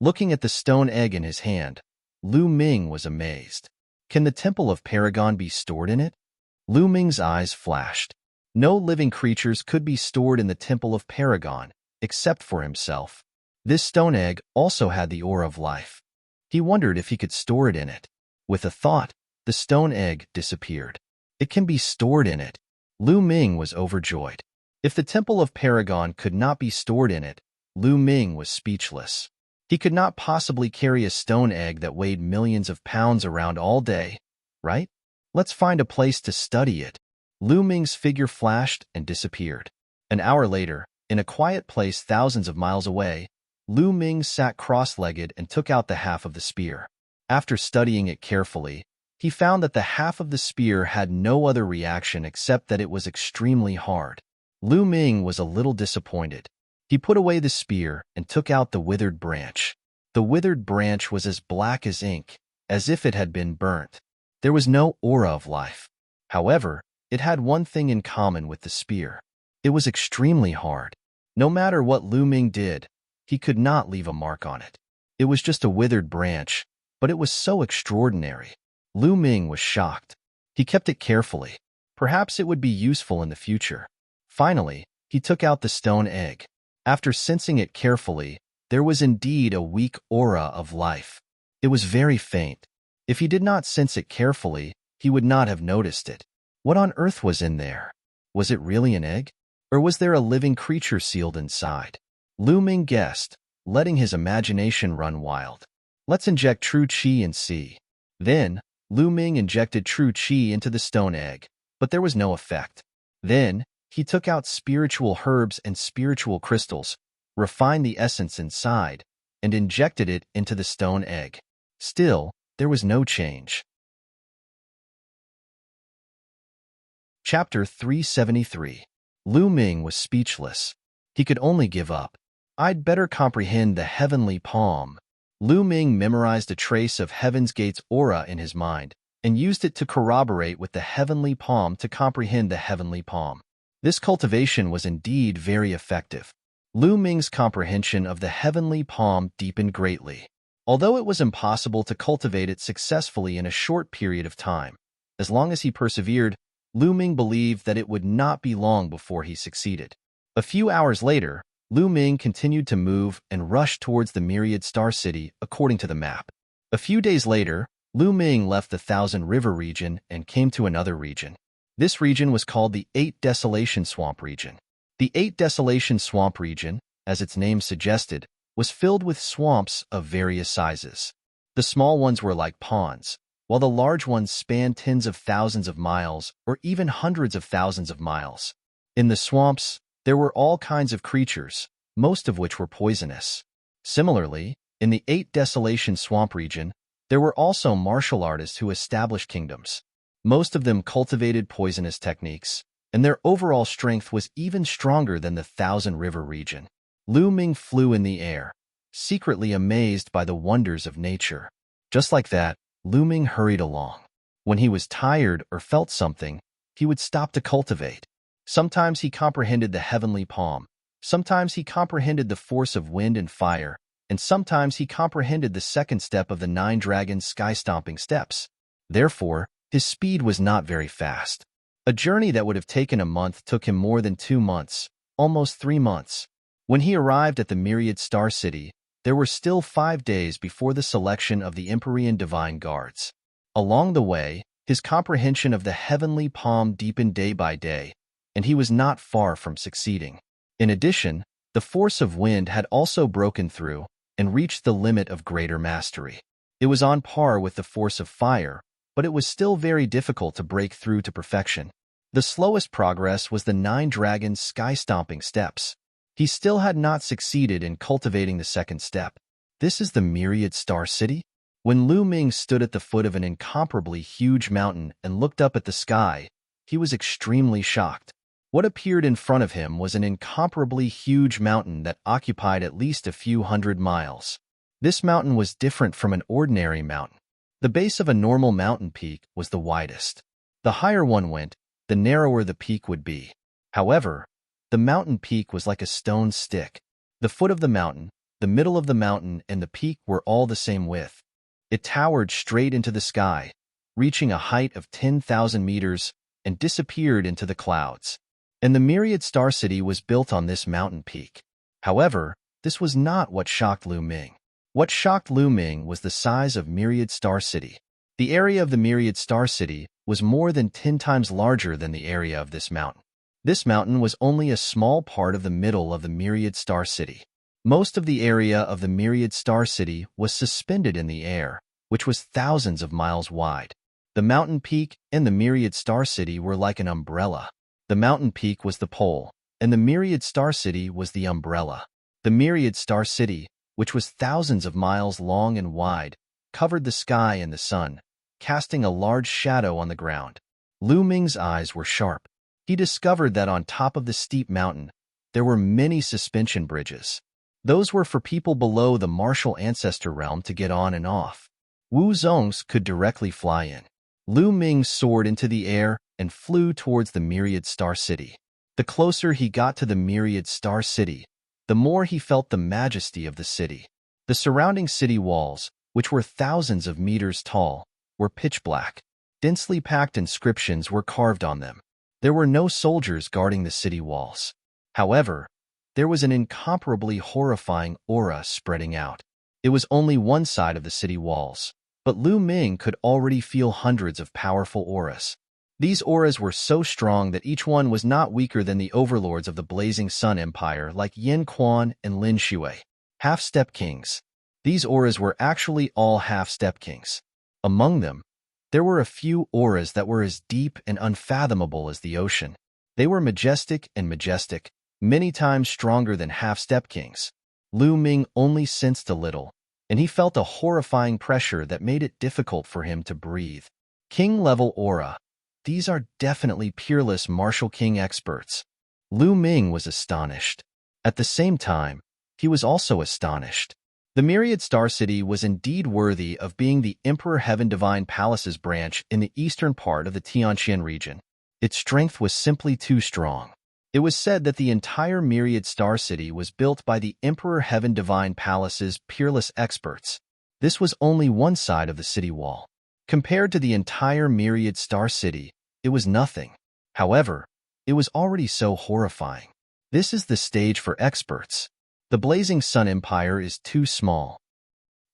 Looking at the stone egg in his hand, Lu Ming was amazed. Can the Temple of Paragon be stored in it? Lu Ming's eyes flashed. No living creatures could be stored in the Temple of Paragon, except for himself. This stone egg also had the aura of life. He wondered if he could store it in it. With a thought, the stone egg disappeared. It can be stored in it. Lu Ming was overjoyed. If the Temple of Paragon could not be stored in it, Lu Ming was speechless. He could not possibly carry a stone egg that weighed millions of pounds around all day, right? Let's find a place to study it. Lu Ming's figure flashed and disappeared. An hour later, in a quiet place thousands of miles away, Lu Ming sat cross-legged and took out the half of the spear. After studying it carefully, he found that the half of the spear had no other reaction except that it was extremely hard. Lu Ming was a little disappointed. He put away the spear and took out the withered branch. The withered branch was as black as ink, as if it had been burnt. There was no aura of life. However, it had one thing in common with the spear. It was extremely hard. No matter what Lu Ming did, he could not leave a mark on it. It was just a withered branch, but it was so extraordinary. Lu Ming was shocked. He kept it carefully. Perhaps it would be useful in the future. Finally, he took out the stone egg. After sensing it carefully, there was indeed a weak aura of life. It was very faint. If he did not sense it carefully, he would not have noticed it. What on earth was in there? Was it really an egg? Or was there a living creature sealed inside? Lu Ming guessed, letting his imagination run wild. Let's inject true qi and see. Then, Lu Ming injected true qi into the stone egg, but there was no effect. Then, he took out spiritual herbs and spiritual crystals, refined the essence inside, and injected it into the stone egg. Still, there was no change. Chapter 373. Lu Ming was speechless. He could only give up. I'd better comprehend the heavenly palm. Lu Ming memorized a trace of Heaven's Gate's aura in his mind and used it to corroborate with the heavenly palm to comprehend the heavenly palm. This cultivation was indeed very effective. Lu Ming's comprehension of the heavenly palm deepened greatly. Although it was impossible to cultivate it successfully in a short period of time, as long as he persevered, Lu Ming believed that it would not be long before he succeeded. A few hours later, Lu Ming continued to move and rush towards the Myriad Star City according to the map. A few days later, Lu Ming left the Thousand River region and came to another region. This region was called the Eight Desolation Swamp region. The Eight Desolation Swamp region, as its name suggested, was filled with swamps of various sizes. The small ones were like ponds, while the large ones spanned tens of thousands of miles or even hundreds of thousands of miles. In the swamps, there were all kinds of creatures, most of which were poisonous. Similarly, in the Eight Desolation Swamp region, there were also martial artists who established kingdoms. Most of them cultivated poisonous techniques, and their overall strength was even stronger than the Thousand River region. Lu Ming flew in the air, secretly amazed by the wonders of nature. Just like that, Lu Ming hurried along. When he was tired or felt something, he would stop to cultivate. Sometimes he comprehended the heavenly palm, sometimes he comprehended the force of wind and fire, and sometimes he comprehended the second step of the 9 dragons' sky-stomping steps. Therefore, his speed was not very fast. A journey that would have taken a month took him more than 2 months, almost 3 months. When he arrived at the Myriad Star City, there were still 5 days before the selection of the Empyrean Divine Guards. Along the way, his comprehension of the heavenly palm deepened day by day, and he was not far from succeeding. In addition, the force of wind had also broken through and reached the limit of greater mastery. It was on par with the force of fire, but it was still very difficult to break through to perfection. The slowest progress was the 9 dragons' sky-stomping steps. He still had not succeeded in cultivating the second step. This is the Myriad Star City? When Lu Ming stood at the foot of an incomparably huge mountain and looked up at the sky, he was extremely shocked. What appeared in front of him was an incomparably huge mountain that occupied at least a few hundred miles. This mountain was different from an ordinary mountain. The base of a normal mountain peak was the widest. The higher one went, the narrower the peak would be. However, the mountain peak was like a stone stick. The foot of the mountain, the middle of the mountain, and the peak were all the same width. It towered straight into the sky, reaching a height of 10,000 meters, and disappeared into the clouds. And the Myriad Star City was built on this mountain peak. However, this was not what shocked Lu Ming. What shocked Lu Ming was the size of Myriad Star City. The area of the Myriad Star City was more than 10 times larger than the area of this mountain. This mountain was only a small part of the middle of the Myriad Star City. Most of the area of the Myriad Star City was suspended in the air, which was thousands of miles wide. The mountain peak and the Myriad Star City were like an umbrella. The mountain peak was the pole, and the Myriad Star City was the umbrella. The Myriad Star City, which was thousands of miles long and wide, covered the sky and the sun, casting a large shadow on the ground. Lu Ming's eyes were sharp. He discovered that on top of the steep mountain, there were many suspension bridges. Those were for people below the martial ancestor realm to get on and off. Wu Zong's could directly fly in. Lu Ming soared into the air and flew towards the Myriad Star City. The closer he got to the Myriad Star City, the more he felt the majesty of the city. The surrounding city walls, which were thousands of meters tall, were pitch black. Densely packed inscriptions were carved on them. There were no soldiers guarding the city walls. However, there was an incomparably horrifying aura spreading out. It was only one side of the city walls, but Lu Ming could already feel hundreds of powerful auras. These auras were so strong that each one was not weaker than the overlords of the Blazing Sun Empire like Yin Quan and Lin Shui, half-step kings. These auras were actually all half-step kings. Among them, there were a few auras that were as deep and unfathomable as the ocean. They were majestic, many times stronger than half-step kings. Lu Ming only sensed a little, and he felt a horrifying pressure that made it difficult for him to breathe. King-level aura. These are definitely peerless martial king experts. Lu Ming was astonished. At the same time, he was also astonished. The Myriad Star City was indeed worthy of being the Emperor Heaven Divine Palace's branch in the eastern part of the Tianqian region. Its strength was simply too strong. It was said that the entire Myriad Star City was built by the Emperor Heaven Divine Palace's peerless experts. This was only one side of the city wall. Compared to the entire Myriad Star City, it was nothing. However, it was already so horrifying. This is the stage for experts. The Blazing Sun Empire is too small.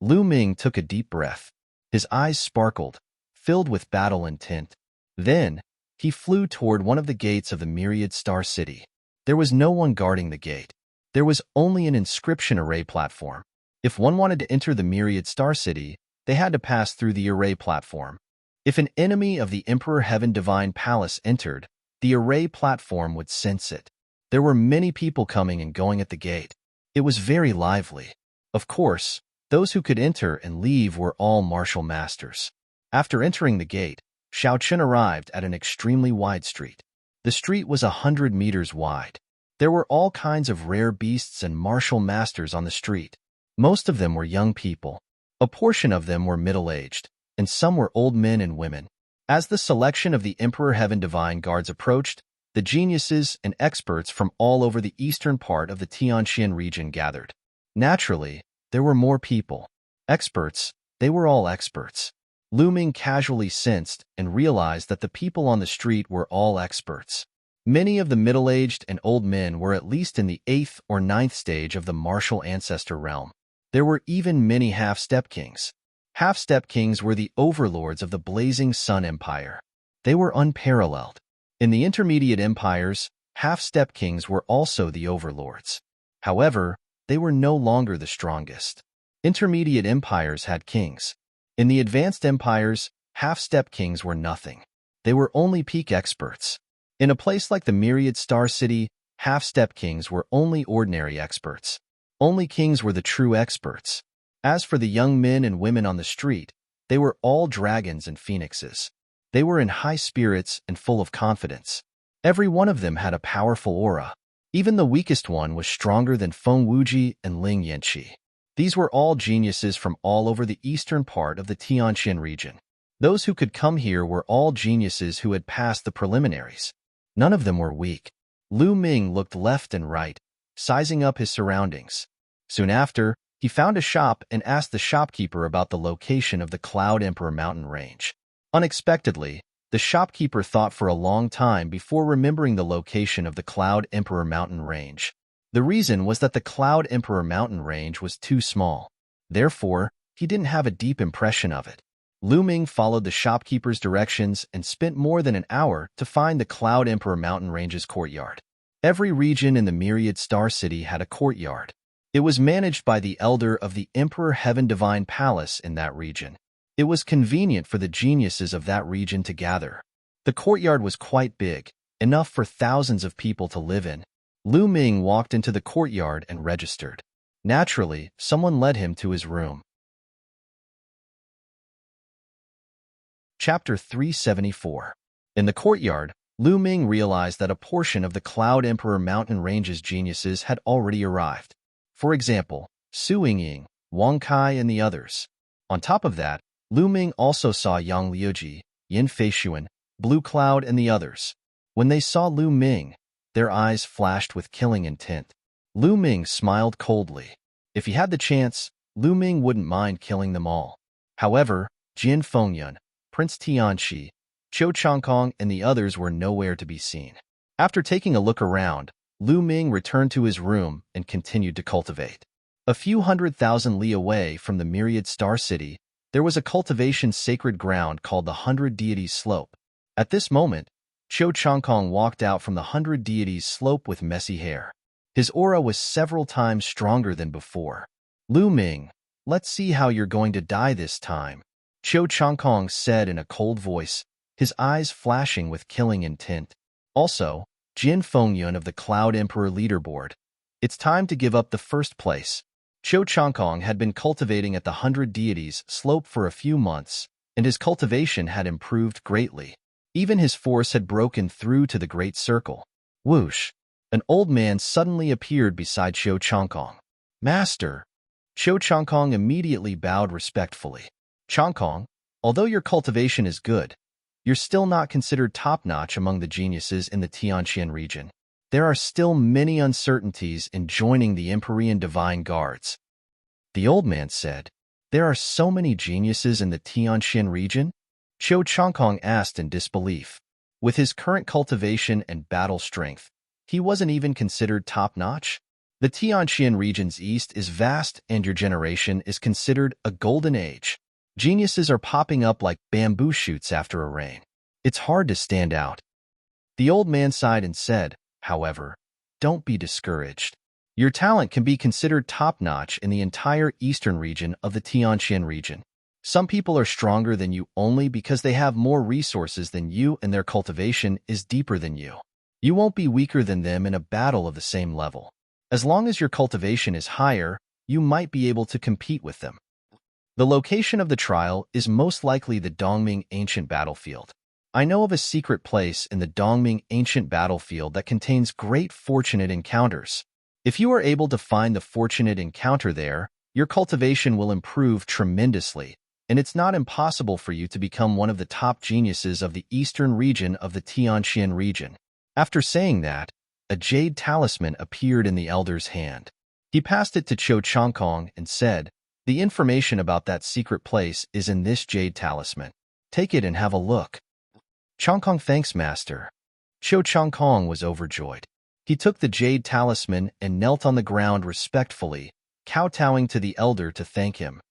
Lu Ming took a deep breath. His eyes sparkled, filled with battle intent. Then, he flew toward one of the gates of the Myriad Star City. There was no one guarding the gate. There was only an inscription array platform. If one wanted to enter the Myriad Star City, they had to pass through the array platform. If an enemy of the Emperor Heaven Divine Palace entered, the array platform would sense it. There were many people coming and going at the gate. It was very lively. Of course, those who could enter and leave were all martial masters. After entering the gate, Xiaochen arrived at an extremely wide street. The street was 100 meters wide. There were all kinds of rare beasts and martial masters on the street. Most of them were young people. A portion of them were middle-aged, and some were old men and women. As the selection of the Emperor Heaven Divine Guards approached, the geniuses and experts from all over the eastern part of the Tianqian region gathered. Naturally, there were more people. Experts, they were all experts. Lu Ming casually sensed and realized that the people on the street were all experts. Many of the middle-aged and old men were at least in the 8th or 9th stage of the martial ancestor realm. There were even many half-step kings. Half-step kings were the overlords of the Blazing Sun Empire. They were unparalleled. In the intermediate empires, half-step kings were also the overlords. However, they were no longer the strongest. Intermediate empires had kings. In the advanced empires, half-step kings were nothing. They were only peak experts. In a place like the Myriad Star City, half-step kings were only ordinary experts. Only kings were the true experts. As for the young men and women on the street, they were all dragons and phoenixes. They were in high spirits and full of confidence. Every one of them had a powerful aura. Even the weakest one was stronger than Feng Wuji and Ling Yanqi. These were all geniuses from all over the eastern part of the Tianqian region. Those who could come here were all geniuses who had passed the preliminaries. None of them were weak. Lu Ming looked left and right, sizing up his surroundings. Soon after, he found a shop and asked the shopkeeper about the location of the Cloud Emperor mountain range. Unexpectedly, the shopkeeper thought for a long time before remembering the location of the Cloud Emperor mountain range. The reason was that the Cloud Emperor mountain range was too small. Therefore, he didn't have a deep impression of it. Lu Ming followed the shopkeeper's directions and spent more than an hour to find the Cloud Emperor Mountain Range's courtyard. Every region in the Myriad Star City had a courtyard. It was managed by the elder of the Emperor Heaven Divine Palace in that region. It was convenient for the geniuses of that region to gather. The courtyard was quite big, enough for thousands of people to live in. Lu Ming walked into the courtyard and registered. Naturally, someone led him to his room. Chapter 374. In the courtyard, Lu Ming realized that a portion of the Cloud Emperor Mountain Range's geniuses had already arrived. For example, Su Yingying, Wang Kai, and the others. On top of that, Lu Ming also saw Yang Liuji, Yin Feishuan, Blue Cloud, and the others. When they saw Lu Ming, their eyes flashed with killing intent. Lu Ming smiled coldly. If he had the chance, Lu Ming wouldn't mind killing them all. However, Jin Fengyun, Prince Tianxi, Qiu Changkong, and the others were nowhere to be seen. After taking a look around, Lu Ming returned to his room and continued to cultivate. A few 100,000 li away from the Myriad Star City, there was a cultivation sacred ground called the 100 Deities Slope. At this moment, Qiu Changkong walked out from the 100 Deities Slope with messy hair. His aura was several times stronger than before. Lu Ming, let's see how you're going to die this time, Qiu Changkong said in a cold voice, his eyes flashing with killing intent. Also, Jin Fengyun of the Cloud Emperor leaderboard. It's time to give up the first place. Qiu Changkong had been cultivating at the 100 Deities Slope for a few months, and his cultivation had improved greatly. Even his force had broken through to the Great Circle. Whoosh! An old man suddenly appeared beside Qiu Changkong. Master! Qiu Changkong immediately bowed respectfully. Changkong, although your cultivation is good, you're still not considered top-notch among the geniuses in the Tianqian region. There are still many uncertainties in joining the Empyrean Divine Guards. The old man said, there are so many geniuses in the Tianqian region? Qiu Changkong asked in disbelief. With his current cultivation and battle strength, he wasn't even considered top-notch. The Tianqian region's east is vast and your generation is considered a golden age. Geniuses are popping up like bamboo shoots after a rain. It's hard to stand out. The old man sighed and said, however, don't be discouraged. Your talent can be considered top-notch in the entire eastern region of the Tianqian region. Some people are stronger than you only because they have more resources than you and their cultivation is deeper than you. You won't be weaker than them in a battle of the same level. As long as your cultivation is higher, you might be able to compete with them. The location of the trial is most likely the Dongming Ancient Battlefield. I know of a secret place in the Dongming Ancient Battlefield that contains great fortunate encounters. If you are able to find the fortunate encounter there, your cultivation will improve tremendously, and it's not impossible for you to become one of the top geniuses of the eastern region of the Tianqian region. After saying that, a jade talisman appeared in the elder's hand. He passed it to Qiu Changkong and said, the information about that secret place is in this jade talisman. Take it and have a look. Changkong thanks, master. Qiu Changkong was overjoyed. He took the jade talisman and knelt on the ground respectfully, kowtowing to the elder to thank him.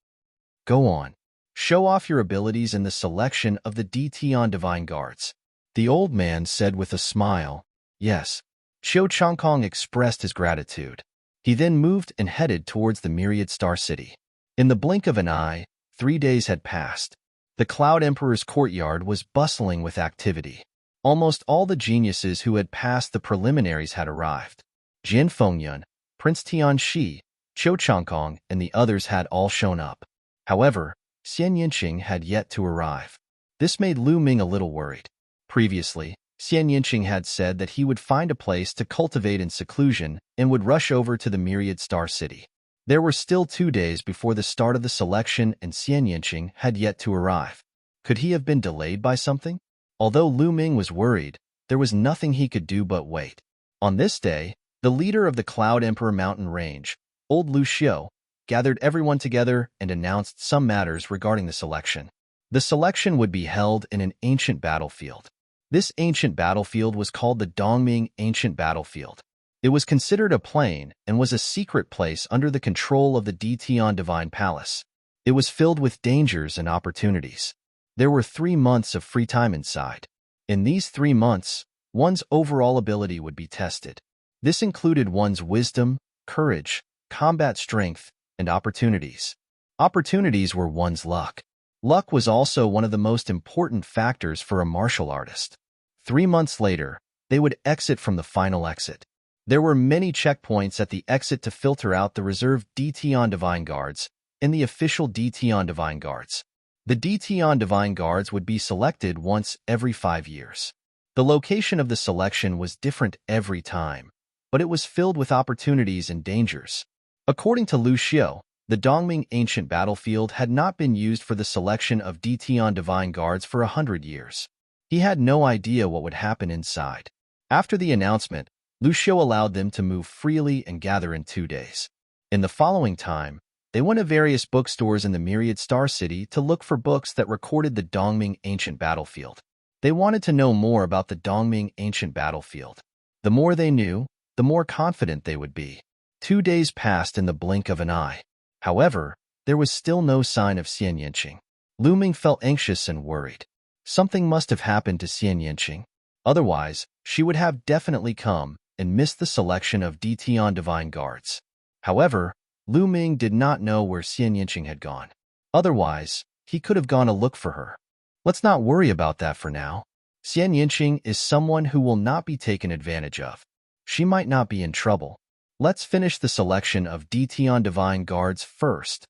Go on. Show off your abilities in the selection of the Tian Divine Guards. The old man said with a smile, yes. Qiu Changkong expressed his gratitude. He then moved and headed towards the Myriad Star City. In the blink of an eye, 3 days had passed. The Cloud Emperor's courtyard was bustling with activity. Almost all the geniuses who had passed the preliminaries had arrived. Jin Fengyun, Prince Tianxi, Qiu Changkong, and the others had all shown up. However, Xian Yinqing had yet to arrive. This made Lu Ming a little worried. Previously, Xian Yinqing had said that he would find a place to cultivate in seclusion and would rush over to the Myriad Star City. There were still 2 days before the start of the selection and Xian Yinqing had yet to arrive. Could he have been delayed by something? Although Lu Ming was worried, there was nothing he could do but wait. On this day, the leader of the Cloud Emperor Mountain Range, old Lu Xiu, gathered everyone together and announced some matters regarding the selection. The selection would be held in an ancient battlefield. This ancient battlefield was called the Dongming Ancient Battlefield. It was considered a plain and was a secret place under the control of the Dtion Divine Palace. It was filled with dangers and opportunities. There were 3 months of free time inside. In these 3 months, one's overall ability would be tested. This included one's wisdom, courage, combat strength, and opportunities. Opportunities were one's luck. Luck was also one of the most important factors for a martial artist. 3 months later, they would exit from the final exit. There were many checkpoints at the exit to filter out the reserved Dtion Divine Guards and the official Dtion Divine Guards. The Dtion Divine Guards would be selected once every 5 years. The location of the selection was different every time, but it was filled with opportunities and dangers. According to Lu Xiu, the Dongming ancient battlefield had not been used for the selection of Dtion Divine Guards for 100 years. He had no idea what would happen inside. After the announcement, Lu Xiu allowed them to move freely and gather in 2 days. In the following time, they went to various bookstores in the Myriad Star City to look for books that recorded the Dongming ancient battlefield. They wanted to know more about the Dongming ancient battlefield. The more they knew, the more confident they would be. 2 days passed in the blink of an eye. However, there was still no sign of Xian Yanqing. Lu Ming felt anxious and worried. Something must have happened to Xian Yanqing. Otherwise, she would have definitely come and missed the selection of Dtion Divine Guards. However, Lu Ming did not know where Xian Yanqing had gone. Otherwise, he could have gone to look for her. Let's not worry about that for now. Xian Yanqing is someone who will not be taken advantage of. She might not be in trouble. Let's finish the selection of Dtion Divine Guards first.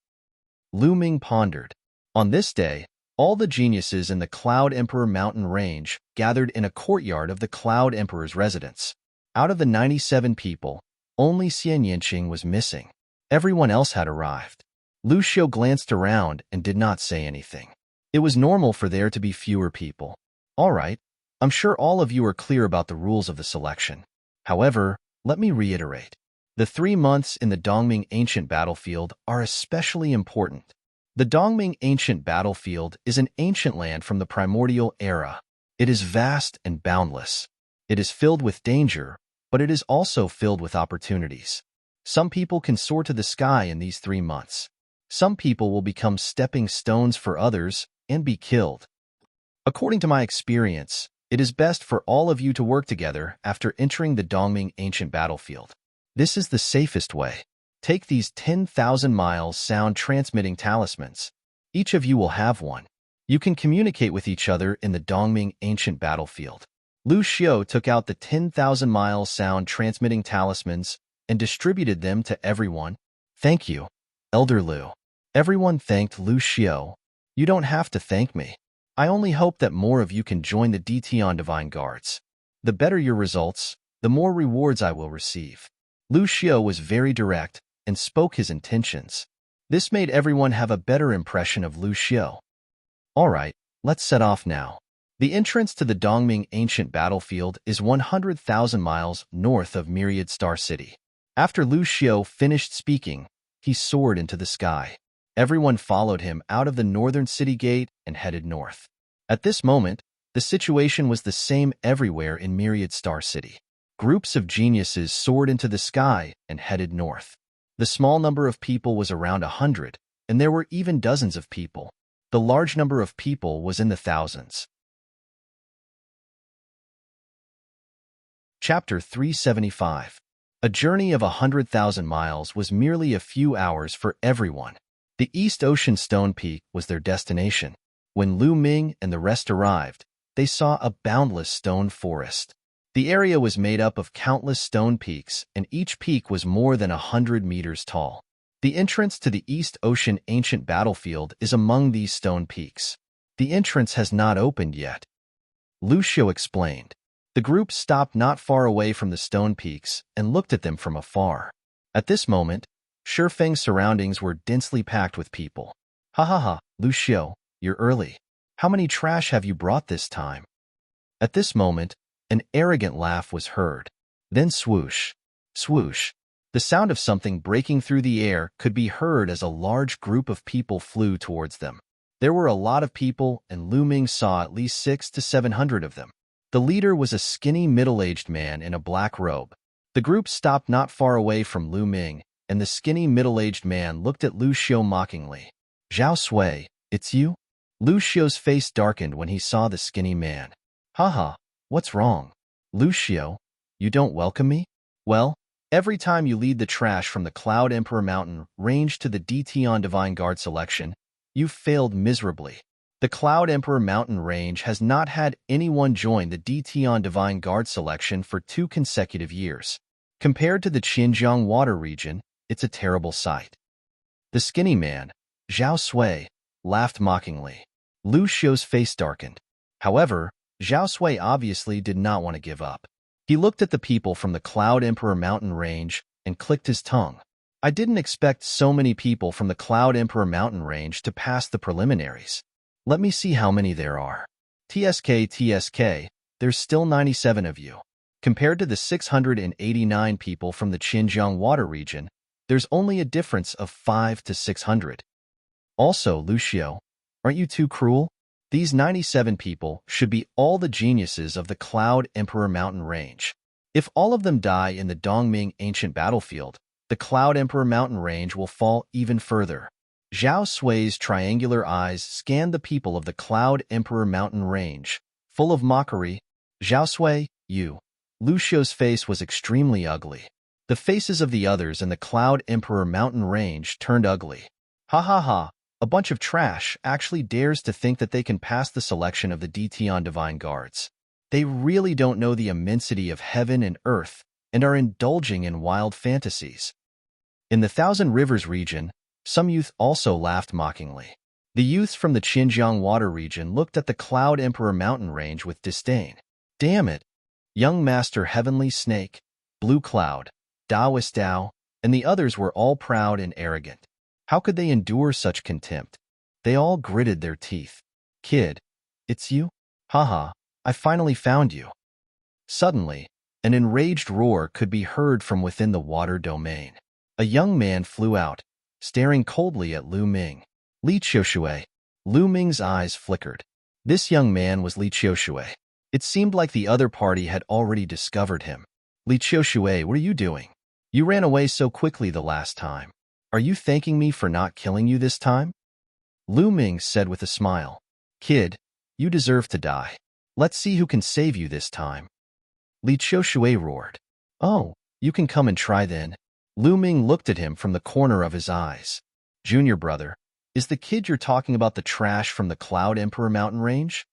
Lu Ming pondered. On this day, all the geniuses in the Cloud Emperor mountain range gathered in a courtyard of the Cloud Emperor's residence. Out of the 97 people, only Xian Yanqing was missing. Everyone else had arrived. Lu Xiu glanced around and did not say anything. It was normal for there to be fewer people. All right, I'm sure all of you are clear about the rules of the selection. However, let me reiterate. The 3 months in the Dongming ancient battlefield are especially important. The Dongming ancient battlefield is an ancient land from the primordial era. It is vast and boundless. It is filled with danger, but it is also filled with opportunities. Some people can soar to the sky in these 3 months. Some people will become stepping stones for others and be killed. According to my experience, it is best for all of you to work together after entering the Dongming ancient battlefield. This is the safest way. Take these 10,000 miles sound-transmitting talismans. Each of you will have one. You can communicate with each other in the Dongming ancient battlefield. Lu Xiu took out the 10,000 miles sound-transmitting talismans and distributed them to everyone. Thank you, Elder Lu. Everyone thanked Lu Xiu. You don't have to thank me. I only hope that more of you can join the Dtion Divine Guards. The better your results, the more rewards I will receive. Lu Xiu was very direct and spoke his intentions. This made everyone have a better impression of Lu Xiu. All right, let's set off now. The entrance to the Dongming ancient battlefield is 100,000 miles north of Myriad Star City. After Lu Xiu finished speaking, he soared into the sky. Everyone followed him out of the northern city gate and headed north. At this moment, the situation was the same everywhere in Myriad Star City. Groups of geniuses soared into the sky and headed north. The small number of people was around 100, and there were even dozens of people. The large number of people was in the thousands. Chapter 375. A journey of 100,000 miles was merely a few hours for everyone. The East Ocean Stone Peak was their destination. When Lu Ming and the rest arrived, they saw a boundless stone forest. The area was made up of countless stone peaks, and each peak was more than 100 meters tall. The entrance to the East Ocean ancient battlefield is among these stone peaks. The entrance has not opened yet. Lu Xiu explained. The group stopped not far away from the stone peaks and looked at them from afar. At this moment, Shifeng's surroundings were densely packed with people. Ha ha ha, Lu Xiu, you're early. How many trash have you brought this time? At this moment, an arrogant laugh was heard. Then swoosh, swoosh. The sound of something breaking through the air could be heard as a large group of people flew towards them. There were a lot of people, and Lu Ming saw at least 600 to 700 of them. The leader was a skinny middle-aged man in a black robe. The The group stopped not far away from Lu Ming, and the skinny middle-aged man looked at Lu Xiu mockingly. Zhao Sui, it's you? Lu Xiu's face darkened when he saw the skinny man. Haha, what's wrong? Lu Xiu, you don't welcome me? Well, every time you lead the trash from the Cloud Emperor Mountain range to the Dtion Divine Guard selection, you've failed miserably. The Cloud Emperor Mountain range has not had anyone join the Dtion Divine Guard selection for 2 consecutive years. Compared to the Xinjiang Water region, it's a terrible sight. The skinny man, Zhao Sui, laughed mockingly. Lu Xiu's face darkened. However, Zhao Sui obviously did not want to give up. He looked at the people from the Cloud Emperor Mountain range and clicked his tongue. I didn't expect so many people from the Cloud Emperor Mountain range to pass the preliminaries. Let me see how many there are. TSK, there's still 97 of you. Compared to the 689 people from the Xinjiang Water region, there's only a difference of 5 to 600. Also, Lu Xiu, aren't you too cruel? These 97 people should be all the geniuses of the Cloud Emperor Mountain range. If all of them die in the Dongming ancient battlefield, the Cloud Emperor Mountain range will fall even further. Zhao Sui's triangular eyes scanned the people of the Cloud Emperor Mountain range, full of mockery. Zhao Sui, you. Lu Xiu's face was extremely ugly. The faces of the others in the Cloud Emperor Mountain range turned ugly. Ha ha ha. A bunch of trash actually dares to think that they can pass the selection of the Dtion Divine Guards. They really don't know the immensity of heaven and earth and are indulging in wild fantasies. In the Thousand Rivers region, some youth also laughed mockingly. The youths from the Xinjiang Water region looked at the Cloud Emperor Mountain range with disdain. Damn it! Young Master Heavenly Snake, Blue Cloud, Daoist Dao, and the others were all proud and arrogant. How could they endure such contempt? They all gritted their teeth. Kid, it's you? Haha, I finally found you. Suddenly, an enraged roar could be heard from within the water domain. A young man flew out, staring coldly at Lu Ming. Li Qiushui. Lu Ming's eyes flickered. This young man was Li Qiushui. It seemed like the other party had already discovered him. Li Qiushui, what are you doing? You ran away so quickly the last time. Are you thanking me for not killing you this time? Lu Ming said with a smile. Kid, you deserve to die. Let's see who can save you this time. Li Qiushui roared. Oh, you can come and try then. Lu Ming looked at him from the corner of his eyes. Junior brother, is the kid you're talking about the trash from the Cloud Emperor Mountain range?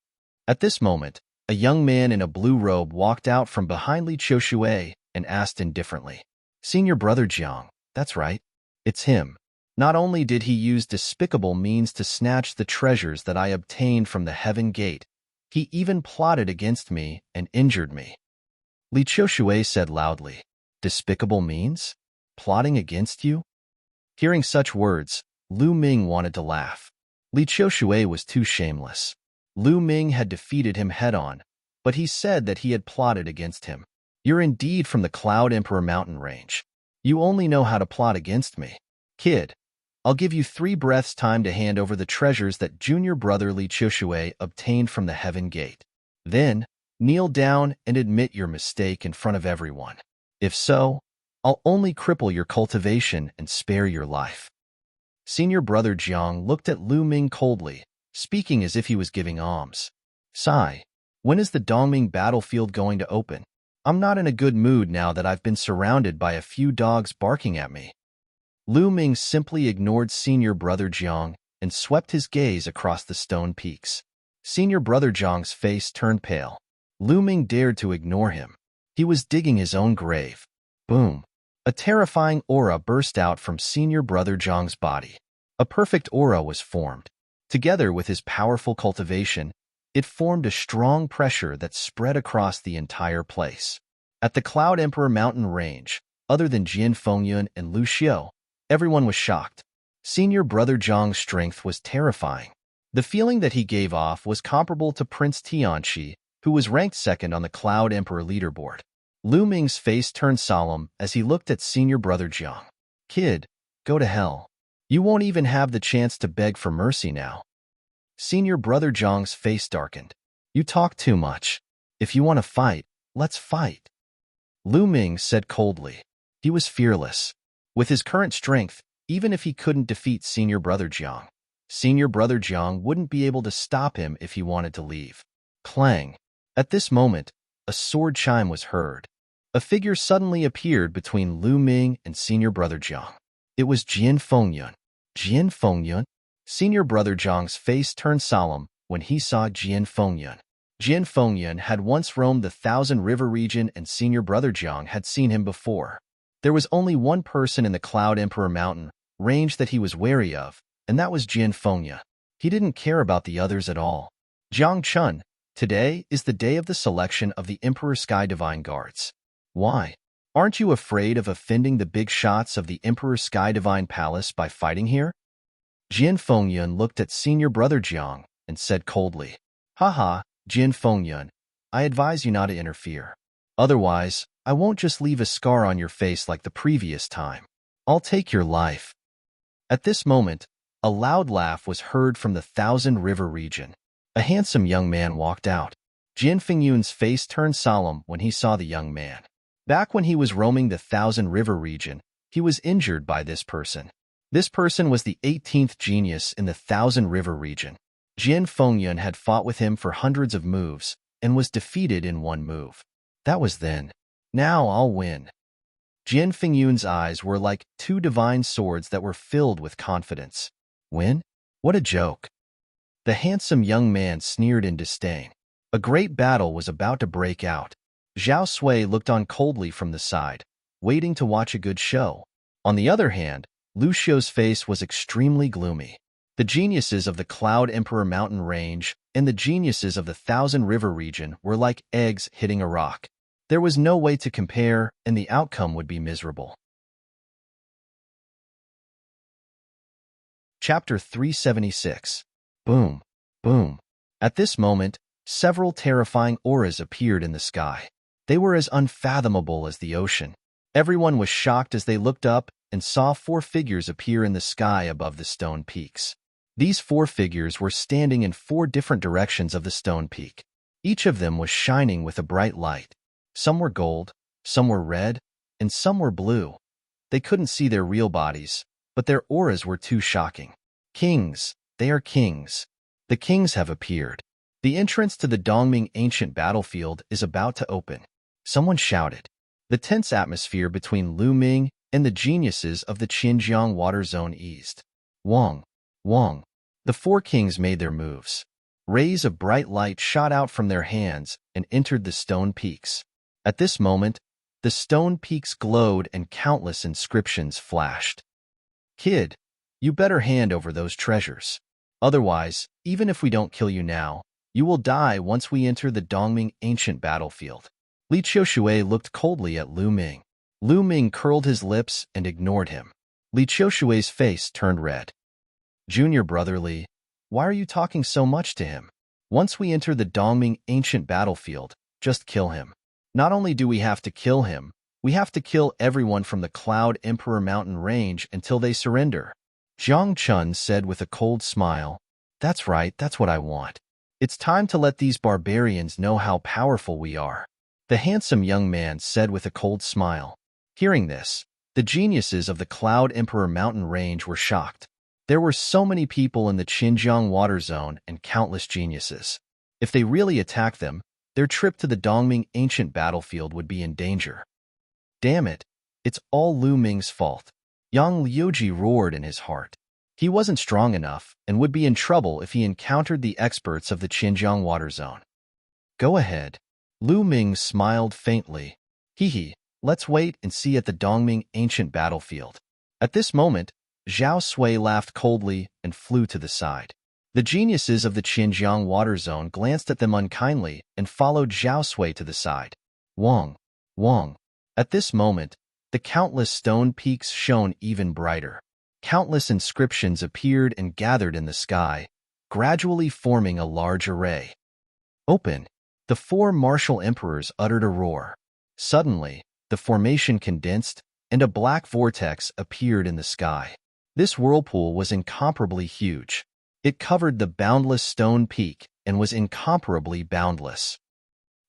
At this moment, a young man in a blue robe walked out from behind Li Qiushui and asked indifferently. Senior brother Jiang, that's right. It's him. Not only did he use despicable means to snatch the treasures that I obtained from the Heaven Gate, he even plotted against me and injured me. Li Qiushui said loudly. Despicable means? Plotting against you? Hearing such words, Lu Ming wanted to laugh. Li Qiushui was too shameless. Lu Ming had defeated him head-on, but he said that he had plotted against him. You're indeed from the Cloud Emperor Mountain range. You only know how to plot against me. Kid, I'll give you 3 breaths time to hand over the treasures that junior brother Li Qiushui obtained from the Heaven Gate. Then, kneel down and admit your mistake in front of everyone. If so, I'll only cripple your cultivation and spare your life. Senior brother Jiang looked at Lu Ming coldly, speaking as if he was giving alms. Sigh, when is the Dongming battlefield going to open? I'm not in a good mood now that I've been surrounded by a few dogs barking at me. Lu Ming simply ignored senior brother Jiang and swept his gaze across the stone peaks. Senior brother Jiang's face turned pale. Lu Ming dared to ignore him. He was digging his own grave. Boom. A terrifying aura burst out from senior brother Jiang's body. A perfect aura was formed. Together with his powerful cultivation, it formed a strong pressure that spread across the entire place. At the Cloud Emperor Mountain range, other than Jin Fengyun and Lu Xiu, everyone was shocked. Senior brother Jiang's strength was terrifying. The feeling that he gave off was comparable to Prince Tianqi, who was ranked second on the Cloud Emperor leaderboard. Lu Ming's face turned solemn as he looked at senior brother Jiang. Kid, go to hell. You won't even have the chance to beg for mercy now. Senior brother Jiang's face darkened. You talk too much. If you want to fight, let's fight. Lu Ming said coldly. He was fearless. With his current strength, even if he couldn't defeat Senior Brother Jiang, Senior Brother Jiang wouldn't be able to stop him if he wanted to leave. Clang. At this moment, a sword chime was heard. A figure suddenly appeared between Lu Ming and Senior Brother Jiang. It was Jian Fengyun. Jian Fengyun? Senior Brother Jiang's face turned solemn when he saw Jian Fengyun. Jian Fengyun had once roamed the Thousand River region and Senior Brother Jiang had seen him before. There was only one person in the Cloud Emperor Mountain range that he was wary of, and that was Jian Fengyun. He didn't care about the others at all. Jiang Chun, today is the day of the selection of the Emperor Sky Divine Guards. Why? Aren't you afraid of offending the big shots of the Emperor Sky Divine Palace by fighting here? Jian Fengyun looked at Senior Brother Jiang and said coldly, Haha, Jian Fengyun, I advise you not to interfere. Otherwise, I won't just leave a scar on your face like the previous time. I'll take your life. At this moment, a loud laugh was heard from the Thousand River region. A handsome young man walked out. Jian Fengyun's face turned solemn when he saw the young man. Back when he was roaming the Thousand River region, he was injured by this person. This person was the 18th genius in the Thousand River region. Jian Fengyun had fought with him for hundreds of moves and was defeated in one move. That was then. Now I'll win. Jian Fengyun's eyes were like two divine swords that were filled with confidence. Win? What a joke. The handsome young man sneered in disdain. A great battle was about to break out. Zhao Sui looked on coldly from the side, waiting to watch a good show. On the other hand, Lu Xiu's face was extremely gloomy. The geniuses of the Cloud Emperor Mountain Range and the geniuses of the Thousand River region were like eggs hitting a rock. There was no way to compare, and the outcome would be miserable. Chapter 376. Boom, boom. At this moment, several terrifying auras appeared in the sky. They were as unfathomable as the ocean. Everyone was shocked as they looked up and saw 4 figures appear in the sky above the stone peaks. These 4 figures were standing in 4 different directions of the stone peak. Each of them was shining with a bright light. Some were gold, some were red, and some were blue. They couldn't see their real bodies, but their auras were too shocking. Kings, they are kings. The kings have appeared. The entrance to the Dongming ancient battlefield is about to open. Someone shouted. The tense atmosphere between Lu Ming and the geniuses of the Xinjiang water zone eased. Wang, Wang. The 4 kings made their moves. Rays of bright light shot out from their hands and entered the stone peaks. At this moment, the stone peaks glowed and countless inscriptions flashed. Kid, you better hand over those treasures. Otherwise, even if we don't kill you now, you will die once we enter the Dongming ancient battlefield. Li Qiushui looked coldly at Lu Ming. Lu Ming curled his lips and ignored him. Li Qiushui's face turned red. Junior brother Li, why are you talking so much to him? Once we enter the Dongming ancient battlefield, just kill him. Not only do we have to kill him, we have to kill everyone from the Cloud Emperor Mountain Range until they surrender. Jiang Chun said with a cold smile, That's right, that's what I want. It's time to let these barbarians know how powerful we are. The handsome young man said with a cold smile. Hearing this, the geniuses of the Cloud Emperor Mountain Range were shocked. There were so many people in the Xinjiang water zone and countless geniuses. If they really attacked them, their trip to the Dongming ancient battlefield would be in danger. Damn it, it's all Lu Ming's fault. Yang Liuji roared in his heart. He wasn't strong enough and would be in trouble if he encountered the experts of the Xinjiang water zone. Go ahead. Lu Ming smiled faintly. Hee, let's wait and see at the Dongming ancient battlefield. At this moment, Zhao Sui laughed coldly and flew to the side. The geniuses of the Xinjiang water zone glanced at them unkindly and followed Zhao Sui to the side. Wang, Wang. At this moment, the countless stone peaks shone even brighter. Countless inscriptions appeared and gathered in the sky, gradually forming a large array. Open! The 4 martial emperors uttered a roar. Suddenly, the formation condensed, and a black vortex appeared in the sky. This whirlpool was incomparably huge. It covered the boundless stone peak and was incomparably boundless.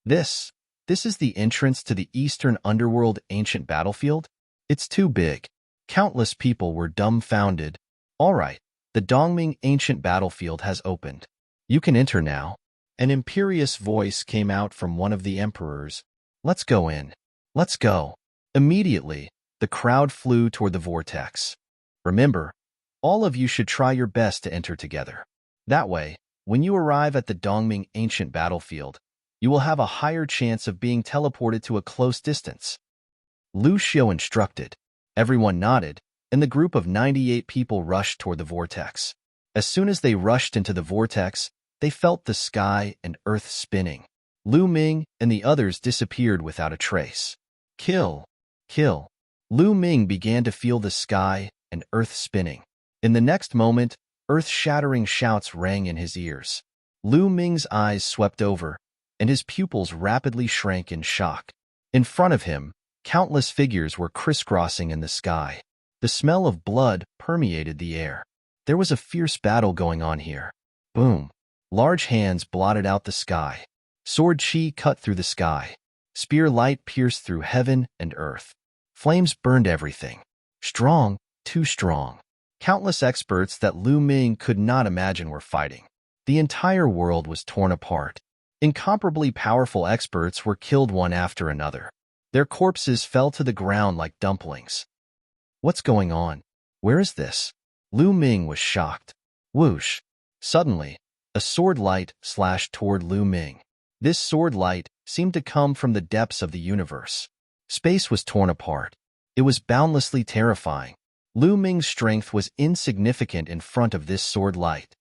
This This is the entrance to the Eastern Underworld ancient battlefield? It's too big. Countless people were dumbfounded. All right, the Dongming ancient battlefield has opened. You can enter now. An imperious voice came out from one of the emperors. Let's go in. Let's go. Immediately, the crowd flew toward the vortex. Remember, all of you should try your best to enter together. That way, when you arrive at the Dongming ancient battlefield, you will have a higher chance of being teleported to a close distance. Lu Xiu instructed. Everyone nodded, and the group of 98 people rushed toward the vortex. As soon as they rushed into the vortex, they felt the sky and earth spinning. Lu Ming and the others disappeared without a trace. Kill! Kill! Lu Ming began to feel the sky and earth spinning. In the next moment, earth-shattering shouts rang in his ears. Lu Ming's eyes swept over, and his pupils rapidly shrank in shock. In front of him, countless figures were crisscrossing in the sky. The smell of blood permeated the air. There was a fierce battle going on here. Boom! Large hands blotted out the sky. Sword chi cut through the sky. Spear light pierced through heaven and earth. Flames burned everything. Strong, too strong. Countless experts that Lu Ming could not imagine were fighting. The entire world was torn apart. Incomparably powerful experts were killed one after another. Their corpses fell to the ground like dumplings. What's going on? Where is this? Lu Ming was shocked. Whoosh! Suddenly, a sword light slashed toward Lu Ming. This sword light seemed to come from the depths of the universe. Space was torn apart. It was boundlessly terrifying. Lu Ming's strength was insignificant in front of this sword light.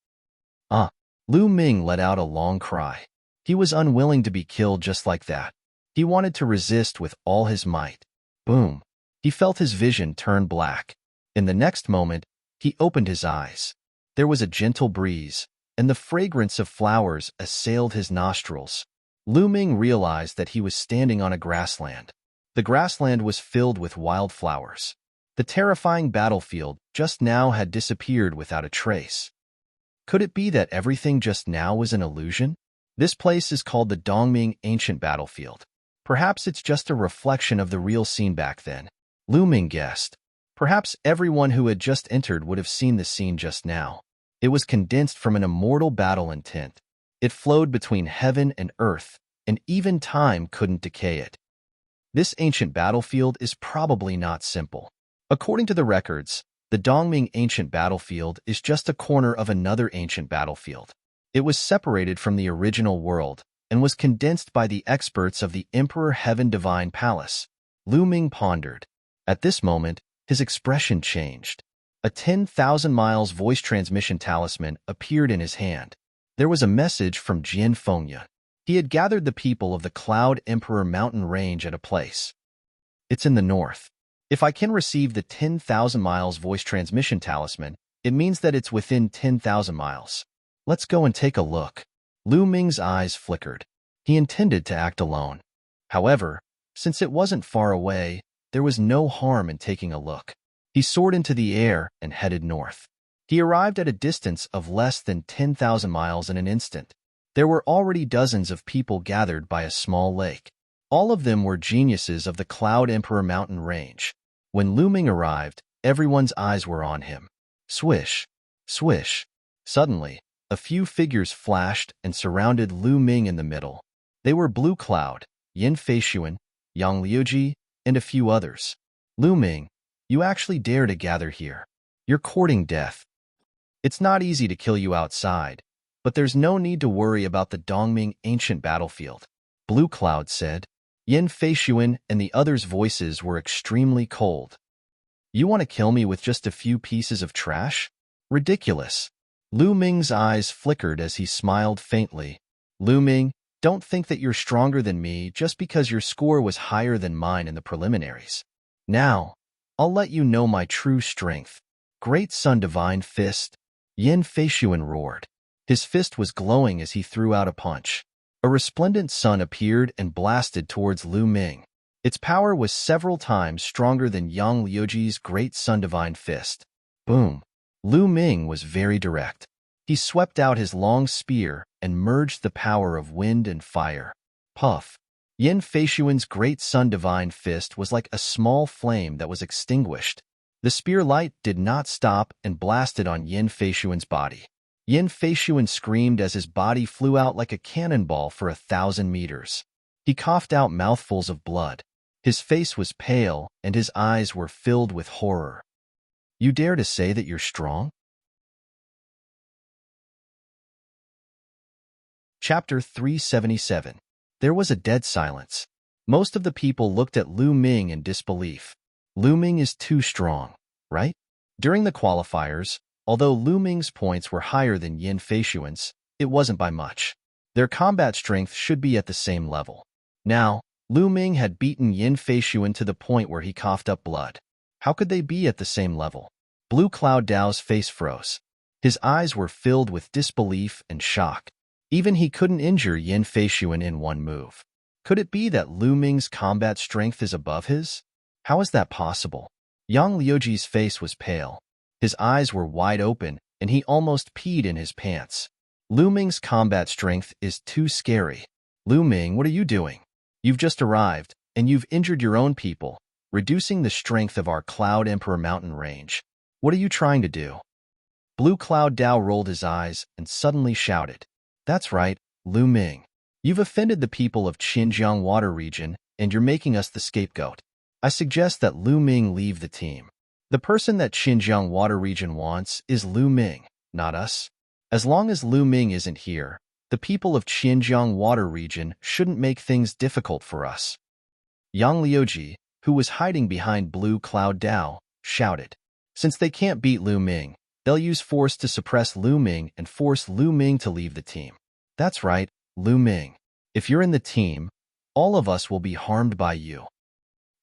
Lu Ming let out a long cry. He was unwilling to be killed just like that. He wanted to resist with all his might. Boom! He felt his vision turn black. In the next moment, he opened his eyes. There was a gentle breeze, and the fragrance of flowers assailed his nostrils. Lu Ming realized that he was standing on a grassland. The grassland was filled with wildflowers. The terrifying battlefield just now had disappeared without a trace. Could it be that everything just now was an illusion? This place is called the Dongming ancient battlefield. Perhaps it's just a reflection of the real scene back then. Lu Ming guessed. Perhaps everyone who had just entered would have seen the scene just now. It was condensed from an immortal battle intent. It flowed between heaven and earth, and even time couldn't decay it. This ancient battlefield is probably not simple. According to the records, the Dongming ancient battlefield is just a corner of another ancient battlefield. It was separated from the original world and was condensed by the experts of the Emperor Heaven Divine Palace. Lu Ming pondered. At this moment, his expression changed. A 10,000 miles voice transmission talisman appeared in his hand. There was a message from Jian Fengya. He had gathered the people of the Cloud Emperor mountain range at a place. It's in the north. If I can receive the 10,000 miles voice transmission talisman, it means that it's within 10,000 miles. Let's go and take a look. Lu Ming's eyes flickered. He intended to act alone. However, since it wasn't far away, there was no harm in taking a look. He soared into the air and headed north. He arrived at a distance of less than 10,000 miles in an instant. There were already dozens of people gathered by a small lake. All of them were geniuses of the Cloud Emperor mountain range. When Lu Ming arrived, everyone's eyes were on him. Swish! Swish! Suddenly, a few figures flashed and surrounded Lu Ming in the middle. They were Blue Cloud, Yin Feishuan, Yang Liuji, and a few others. Lu Ming, you actually dare to gather here. You're courting death. It's not easy to kill you outside, but there's no need to worry about the Dongming ancient battlefield. Blue Cloud said. Yin Feishuan and the others' voices were extremely cold. You want to kill me with just a few pieces of trash? Ridiculous. Lu Ming's eyes flickered as he smiled faintly. Lu Ming, don't think that you're stronger than me just because your score was higher than mine in the preliminaries. Now, I'll let you know my true strength. Great Sun Divine Fist. Yin Feishuan roared. His fist was glowing as he threw out a punch. A resplendent sun appeared and blasted towards Lu Ming. Its power was several times stronger than Yang Liuji's Great Sun Divine Fist. Boom! Lu Ming was very direct. He swept out his long spear and merged the power of wind and fire. Puff! Yin Feishuan's great sun divine fist was like a small flame that was extinguished. The spear light did not stop and blasted on Yin Feishuan's body. Yin Feishuan screamed as his body flew out like a cannonball for 1,000 meters. He coughed out mouthfuls of blood. His face was pale, and his eyes were filled with horror. You dare to say that you're strong? Chapter 377. There was a dead silence. Most of the people looked at Lu Ming in disbelief. Lu Ming is too strong, right? During the qualifiers, although Lu Ming's points were higher than Yin Feishuan's, it wasn't by much. Their combat strength should be at the same level. Now, Lu Ming had beaten Yin Feishuan to the point where he coughed up blood. How could they be at the same level? Blue Cloud Dao's face froze. His eyes were filled with disbelief and shock. Even he couldn't injure Yin Feishuan in one move. Could it be that Lu Ming's combat strength is above his? How is that possible? Yang Liuji's face was pale. His eyes were wide open, and he almost peed in his pants. Lu Ming's combat strength is too scary. Lu Ming, what are you doing? You've just arrived, and you've injured your own people, reducing the strength of our Cloud Emperor mountain range. What are you trying to do? Blue Cloud Dao rolled his eyes and suddenly shouted. That's right, Lu Ming. You've offended the people of Xinjiang Water Region, and you're making us the scapegoat. I suggest that Lu Ming leave the team. The person that Xinjiang Water Region wants is Lu Ming, not us. As long as Lu Ming isn't here, the people of Xinjiang Water Region shouldn't make things difficult for us. Yang Liuji, who was hiding behind Blue Cloud Dao, shouted. Since they can't beat Lu Ming, they'll use force to suppress Lu Ming and force Lu Ming to leave the team. That's right, Lu Ming. If you're in the team, all of us will be harmed by you.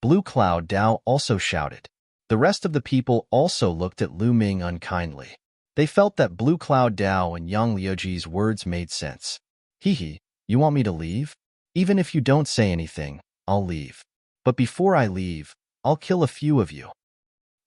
Blue Cloud Dao also shouted. The rest of the people also looked at Lu Ming unkindly. They felt that Blue Cloud Dao and Yang Liuji's words made sense. Hee, you want me to leave? Even if you don't say anything, I'll leave. But before I leave, I'll kill a few of you.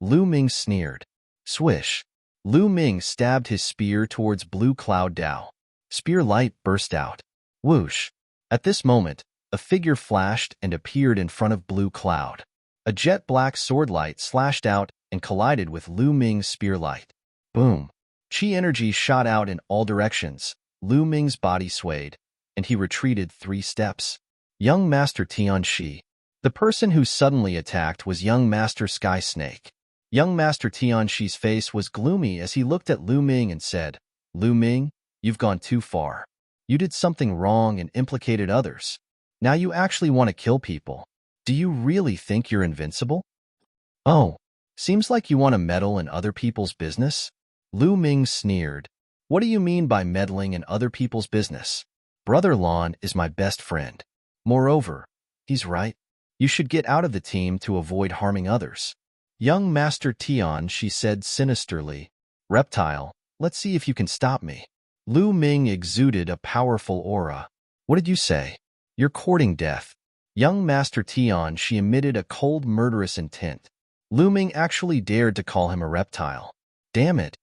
Lu Ming sneered. Swish. Lu Ming stabbed his spear towards Blue Cloud Dao. Spear light burst out. Whoosh. At this moment, a figure flashed and appeared in front of Blue Cloud. A jet black sword light slashed out and collided with Lu Ming's spear light. Boom. Chi energy shot out in all directions. Lu Ming's body swayed, and he retreated 3 steps. Young Master Tianxi. The person who suddenly attacked was Young Master Sky Snake. Young Master Tianxi's face was gloomy as he looked at Lu Ming and said, Lu Ming, you've gone too far. You did something wrong and implicated others. Now you actually want to kill people. Do you really think you're invincible? Oh, seems like you want to meddle in other people's business? Lu Ming sneered. What do you mean by meddling in other people's business? Brother Lon is my best friend. Moreover, he's right. You should get out of the team to avoid harming others. Young Master Tian, she said sinisterly. Reptile, let's see if you can stop me. Lu Ming exuded a powerful aura. What did you say? You're courting death. Young Master Tian, she emitted a cold murderous intent. Lu Ming actually dared to call him a reptile. Damn it.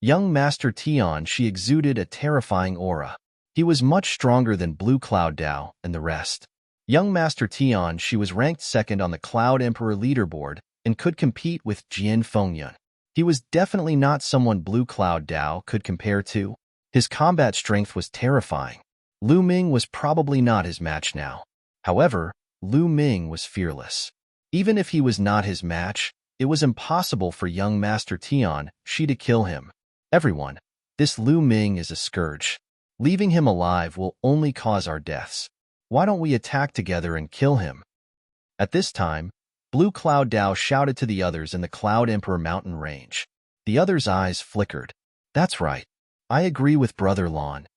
Young Master Tian, she exuded a terrifying aura. He was much stronger than Blue Cloud Dao and the rest. Young Master Tian, she was ranked 2nd on the Cloud Emperor leaderboard and could compete with Jian Fengyun. He was definitely not someone Blue Cloud Dao could compare to. His combat strength was terrifying. Lu Ming was probably not his match now. However, Lu Ming was fearless. Even if he was not his match, it was impossible for young Master Tian, she to kill him. Everyone, this Lu Ming is a scourge. Leaving him alive will only cause our deaths. Why don't we attack together and kill him? At this time, Blue Cloud Dao shouted to the others in the Cloud Emperor mountain range. The others' eyes flickered. That's right. I agree with Brother Lon.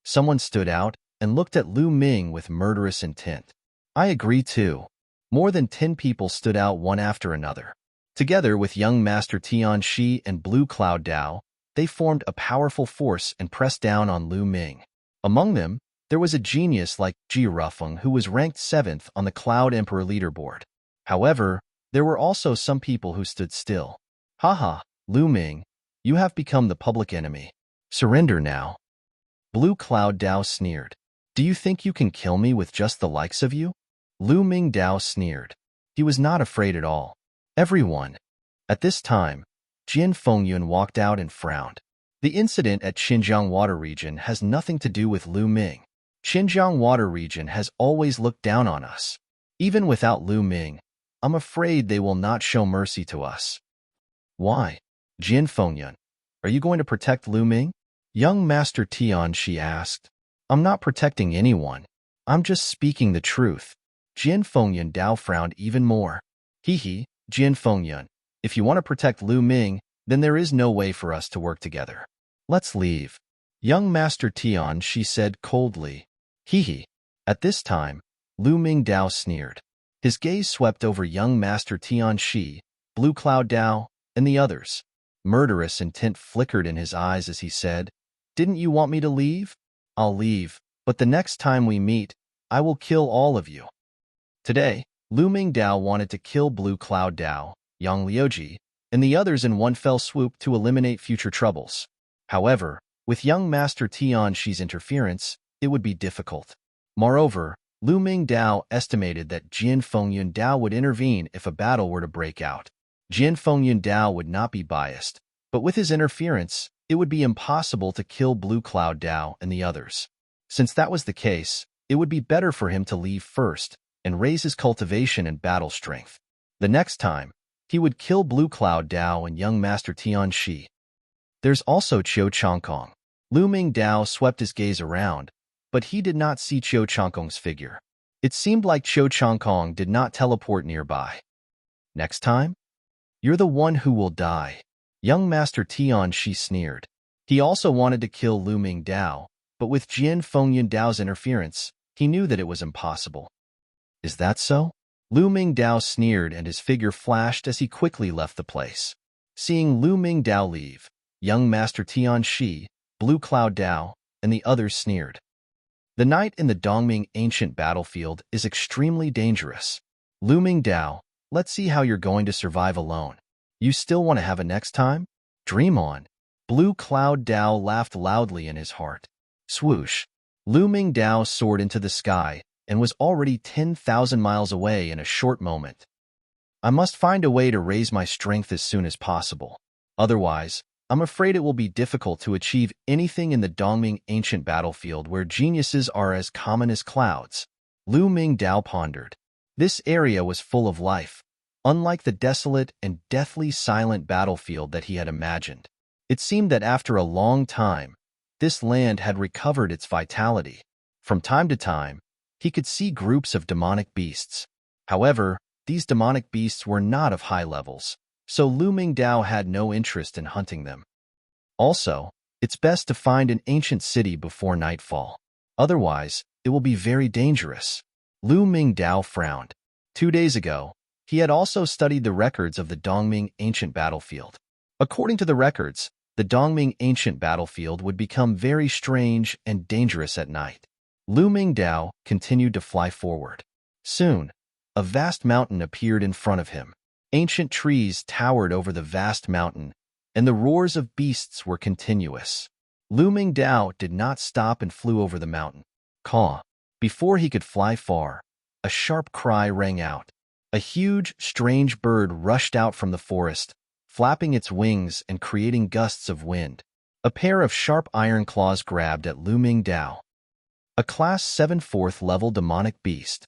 Someone stood out and looked at Lu Ming with murderous intent. I agree too. More than 10 people stood out one after another. Together with young Master Tianxi and Blue Cloud Dao, they formed a powerful force and pressed down on Lu Ming. Among them, there was a genius like Ji Rufeng who was ranked 7th on the Cloud Emperor leaderboard. However, there were also some people who stood still. Haha, Lu Ming, you have become the public enemy. Surrender now. Blue Cloud Dao sneered. Do you think you can kill me with just the likes of you? Lu Mingdao sneered. He was not afraid at all. Everyone. At this time, Jin Fengyun walked out and frowned. The incident at Xinjiang Water Region has nothing to do with Lu Ming. Xinjiang Water Region has always looked down on us. Even without Lu Ming, I'm afraid they will not show mercy to us. Why? Jin Fengyun, are you going to protect Lu Ming? Young Master Tian, she asked. I'm not protecting anyone. I'm just speaking the truth. Jin Fengyun Dao frowned even more. Hee, Jin Fengyun, if you want to protect Lu Ming, then there is no way for us to work together. Let's leave. Young Master Tian, she said coldly. Hee. At this time, Lu Mingdao sneered. His gaze swept over young Master Tian Shi, Blue Cloud Dao, and the others. Murderous intent flickered in his eyes as he said, Didn't you want me to leave? I'll leave, but the next time we meet, I will kill all of you. Today, Lu Mingdao wanted to kill Blue Cloud Dao, Yang Liuji, and the others in one fell swoop to eliminate future troubles. However, with young Master Tian Shi's interference, it would be difficult. Moreover, Lu Mingdao estimated that Jin Fengyun Dao would intervene if a battle were to break out. Jin Fengyun Dao would not be biased, but with his interference, it would be impossible to kill Blue Cloud Dao and the others. Since that was the case, it would be better for him to leave first and raise his cultivation and battle strength. The next time, he would kill Blue Cloud Dao and young Master Tian Shi. There's also Qiu Changkong. Lu Mingdao swept his gaze around, but he did not see Qiu Changkong's figure. It seemed like Qiu Changkong did not teleport nearby. Next time? You're the one who will die. Young Master Tian Shi sneered. He also wanted to kill Lu Mingdao, but with Jin Fengyun Dao's interference, he knew that it was impossible. Is that so? Lu Mingdao sneered and his figure flashed as he quickly left the place. Seeing Lu Mingdao leave, young Master Tian Shi, Blue Cloud Dao, and the others sneered. The night in the Dongming ancient battlefield is extremely dangerous. Lu Mingdao, let's see how you're going to survive alone. You still want to have a next time? Dream on. Blue Cloud Dao laughed loudly in his heart. Swoosh. Lu Mingdao soared into the sky and was already 10,000 miles away in a short moment. I must find a way to raise my strength as soon as possible. Otherwise, I'm afraid it will be difficult to achieve anything in the Dongming ancient battlefield where geniuses are as common as clouds. Lu Mingdao pondered. This area was full of life, unlike the desolate and deathly silent battlefield that he had imagined. It seemed that after a long time, this land had recovered its vitality. From time to time, he could see groups of demonic beasts. However, these demonic beasts were not of high levels, so Lu Mingdao had no interest in hunting them. Also, it's best to find an ancient city before nightfall. Otherwise, it will be very dangerous. Lu Mingdao frowned. 2 days ago, he had also studied the records of the Dongming ancient battlefield. According to the records, the Dongming ancient battlefield would become very strange and dangerous at night. Lu Mingdao continued to fly forward. Soon, a vast mountain appeared in front of him. Ancient trees towered over the vast mountain, and the roars of beasts were continuous. Lu Mingdao did not stop and flew over the mountain. Caw! Before he could fly far, a sharp cry rang out. A huge, strange bird rushed out from the forest, flapping its wings and creating gusts of wind. A pair of sharp iron claws grabbed at Lu Mingdao. A Class 7 4th level demonic beast.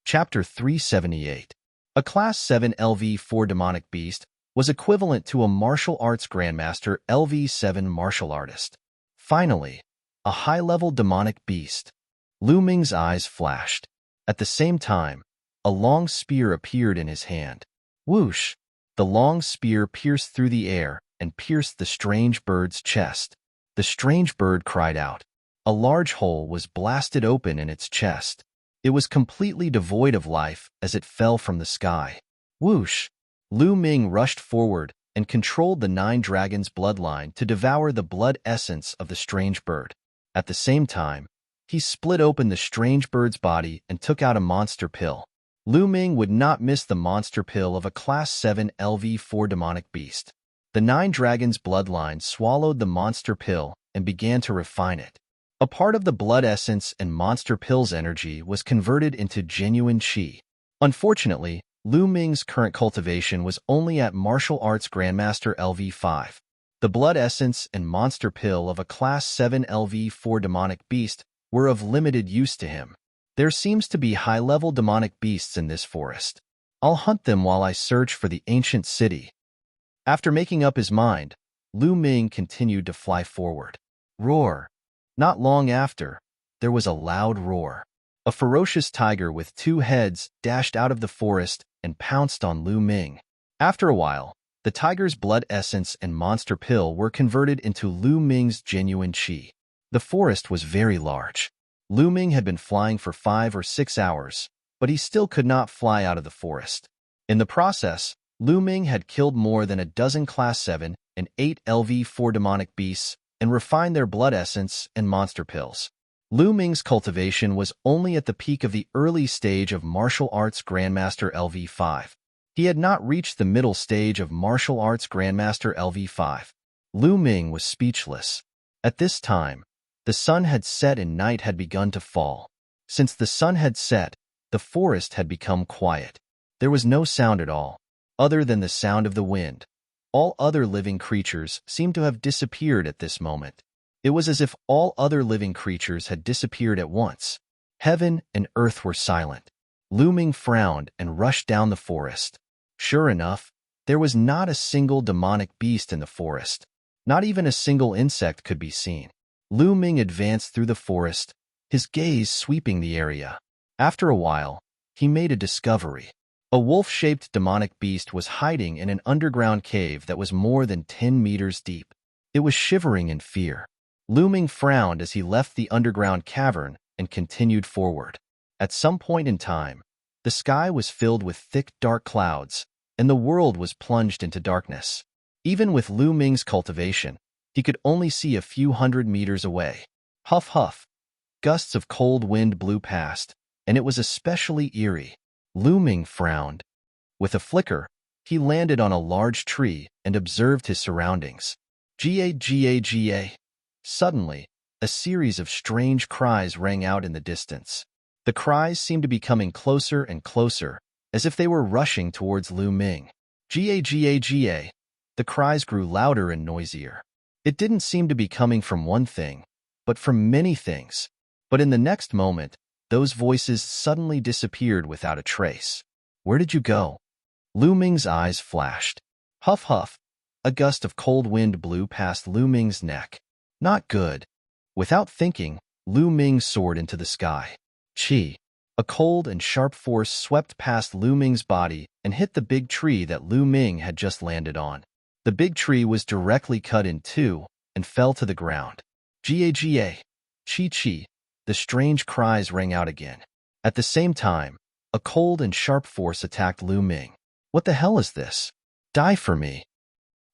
Chapter 378. A Class 7 LV-4 demonic beast was equivalent to a martial arts grandmaster LV-7 martial artist. Finally, a high-level demonic beast. Lu Ming's eyes flashed. At the same time, a long spear appeared in his hand. Whoosh! The long spear pierced through the air and pierced the strange bird's chest. The strange bird cried out. A large hole was blasted open in its chest. It was completely devoid of life as it fell from the sky. Whoosh! Lu Ming rushed forward and controlled the 9 dragons' bloodline to devour the blood essence of the strange bird. At the same time, he split open the strange bird's body and took out a monster pill. Lu Ming would not miss the monster pill of a Class 7 LV-4 demonic beast. The 9 dragons' bloodline swallowed the monster pill and began to refine it. A part of the blood essence and monster pill's energy was converted into genuine qi. Unfortunately, Lu Ming's current cultivation was only at martial arts grandmaster LV5. The blood essence and monster pill of a class 7 LV4 demonic beast were of limited use to him. There seems to be high-level demonic beasts in this forest. I'll hunt them while I search for the ancient city. After making up his mind, Lu Ming continued to fly forward. Roar! Not long after, there was a loud roar. A ferocious tiger with 2 heads dashed out of the forest and pounced on Lu Ming. After a while, the tiger's blood essence and monster pill were converted into Lu Ming's genuine qi. The forest was very large. Lu Ming had been flying for 5 or 6 hours, but he still could not fly out of the forest. In the process, Lu Ming had killed more than a dozen Class 7 and 8 LV4 demonic beasts and refined their blood essence and monster pills. Lu Ming's cultivation was only at the peak of the early stage of martial arts Grandmaster LV5. He had not reached the middle stage of martial arts Grandmaster LV5. Lu Ming was speechless. At this time, the sun had set and night had begun to fall. Since the sun had set, the forest had become quiet. There was no sound at all, other than the sound of the wind. All other living creatures seemed to have disappeared at this moment. It was as if all other living creatures had disappeared at once. Heaven and earth were silent. Lu Ming frowned and rushed down the forest. Sure enough, there was not a single demonic beast in the forest. Not even a single insect could be seen. Lu Ming advanced through the forest, his gaze sweeping the area. After a while, he made a discovery. A wolf-shaped demonic beast was hiding in an underground cave that was more than 10 meters deep. It was shivering in fear. Lu Ming frowned as he left the underground cavern and continued forward. At some point in time, the sky was filled with thick, dark clouds, and the world was plunged into darkness. Even with Lu Ming's cultivation, he could only see a few hundred meters away. Huff, huff. Gusts of cold wind blew past, and it was especially eerie. Lu Ming frowned. With a flicker, he landed on a large tree and observed his surroundings. Ga. Suddenly, a series of strange cries rang out in the distance. The cries seemed to be coming closer and closer, as if they were rushing towards Lu Ming. Ga. The cries grew louder and noisier. It didn't seem to be coming from one thing, but from many things. But in the next moment, those voices suddenly disappeared without a trace. Where did you go? Lu Ming's eyes flashed. Huff, huff. A gust of cold wind blew past Lu Ming's neck. Not good. Without thinking, Lu Ming soared into the sky. Qi. A cold and sharp force swept past Lu Ming's body and hit the big tree that Lu Ming had just landed on. The big tree was directly cut in two and fell to the ground. Ga. Chi. The strange cries rang out again. At the same time, a cold and sharp force attacked Lu Ming. What the hell is this? Die for me.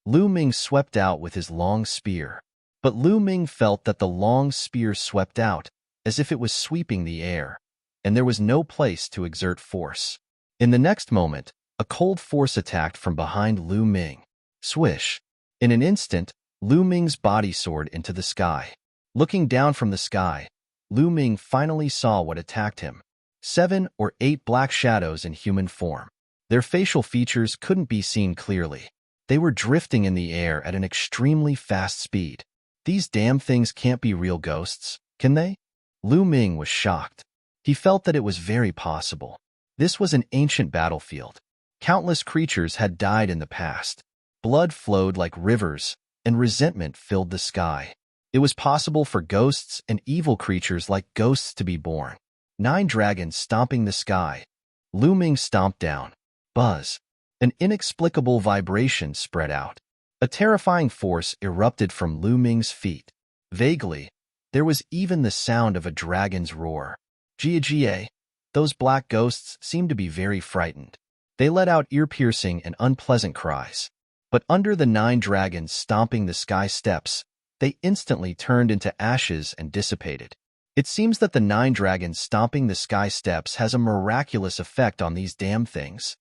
Lu Ming swept out with his long spear. But Lu Ming felt that the long spear swept out, as if it was sweeping the air, and there was no place to exert force. In the next moment, a cold force attacked from behind Lu Ming. Swish. In an instant, Lu Ming's body soared into the sky. Looking down from the sky, Lu Ming finally saw what attacked him. 7 or 8 black shadows in human form. Their facial features couldn't be seen clearly. They were drifting in the air at an extremely fast speed. These damn things can't be real ghosts, can they? Lu Ming was shocked. He felt that it was very possible. This was an ancient battlefield. Countless creatures had died in the past. Blood flowed like rivers, and resentment filled the sky. It was possible for ghosts and evil creatures like ghosts to be born. 9 dragons stomping the sky. Lu Ming stomped down. Buzz. An inexplicable vibration spread out. A terrifying force erupted from Lu Ming's feet. Vaguely, there was even the sound of a dragon's roar. Ga. Those black ghosts seemed to be very frightened. They let out ear-piercing and unpleasant cries. But under the 9 dragons stomping the sky steps, they instantly turned into ashes and dissipated. It seems that the 9 dragons stomping the sky steps has a miraculous effect on these damn things.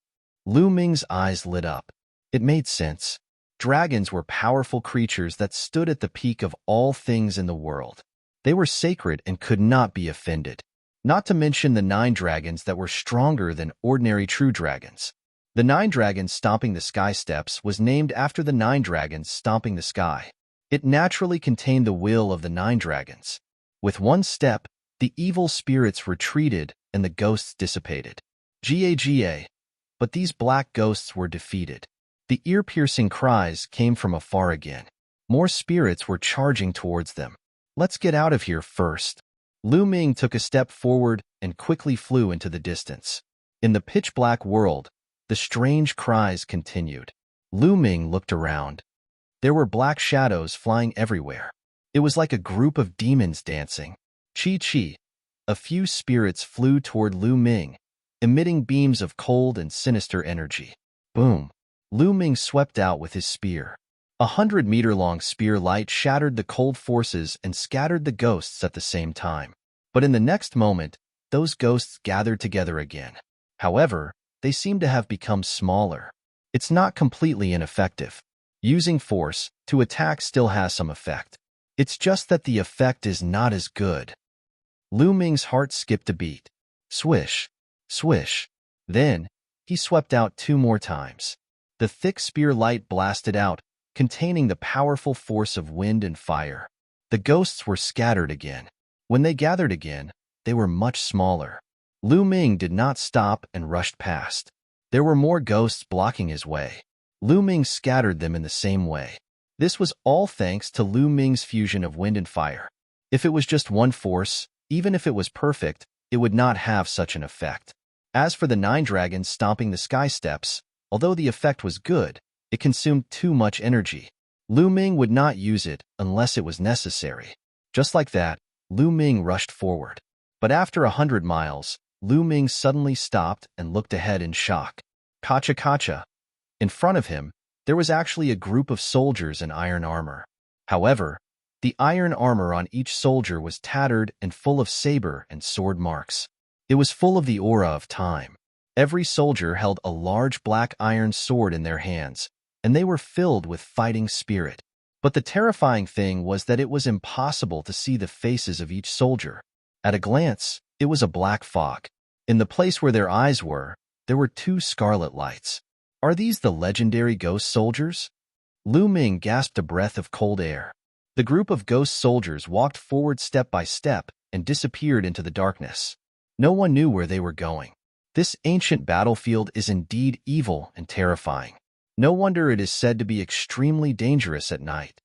Lu Ming's eyes lit up. It made sense. Dragons were powerful creatures that stood at the peak of all things in the world. They were sacred and could not be offended. Not to mention the 9 dragons that were stronger than ordinary true dragons. The 9 dragons stomping the sky steps was named after the 9 dragons stomping the sky. It naturally contained the will of the 9 dragons. With one step, the evil spirits retreated and the ghosts dissipated. Gaga. But these black ghosts were defeated. The ear-piercing cries came from afar again. More spirits were charging towards them. Let's get out of here first. Lu Ming took a step forward and quickly flew into the distance. In the pitch-black world, the strange cries continued. Lu Ming looked around. There were black shadows flying everywhere. It was like a group of demons dancing. Chi. A few spirits flew toward Lu Ming, emitting beams of cold and sinister energy. Boom! Lu Ming swept out with his spear. 100-meter-long spear light shattered the cold forces and scattered the ghosts at the same time. But in the next moment, those ghosts gathered together again. However, they seemed to have become smaller. It's not completely ineffective. Using force to attack still has some effect. It's just that the effect is not as good. Lu Ming's heart skipped a beat. Swish, swish. Then, he swept out 2 more times. The thick spear light blasted out, containing the powerful force of wind and fire. The ghosts were scattered again. When they gathered again, they were much smaller. Lu Ming did not stop and rushed past. There were more ghosts blocking his way. Lu Ming scattered them in the same way. This was all thanks to Lu Ming's fusion of wind and fire. If it was just one force, even if it was perfect, it would not have such an effect. As for the 9 dragons stomping the sky steps, although the effect was good, it consumed too much energy. Lu Ming would not use it unless it was necessary. Just like that, Lu Ming rushed forward. But after 100 miles, Lu Ming suddenly stopped and looked ahead in shock. Kacha. In front of him, there was actually a group of soldiers in iron armor. However, the iron armor on each soldier was tattered and full of saber and sword marks. It was full of the aura of time. Every soldier held a large black iron sword in their hands, and they were filled with fighting spirit. But the terrifying thing was that it was impossible to see the faces of each soldier. At a glance, it was a black fog. In the place where their eyes were, there were 2 scarlet lights. Are these the legendary ghost soldiers? Lu Ming gasped a breath of cold air. The group of ghost soldiers walked forward step by step and disappeared into the darkness. No one knew where they were going. This ancient battlefield is indeed evil and terrifying. No wonder it is said to be extremely dangerous at night.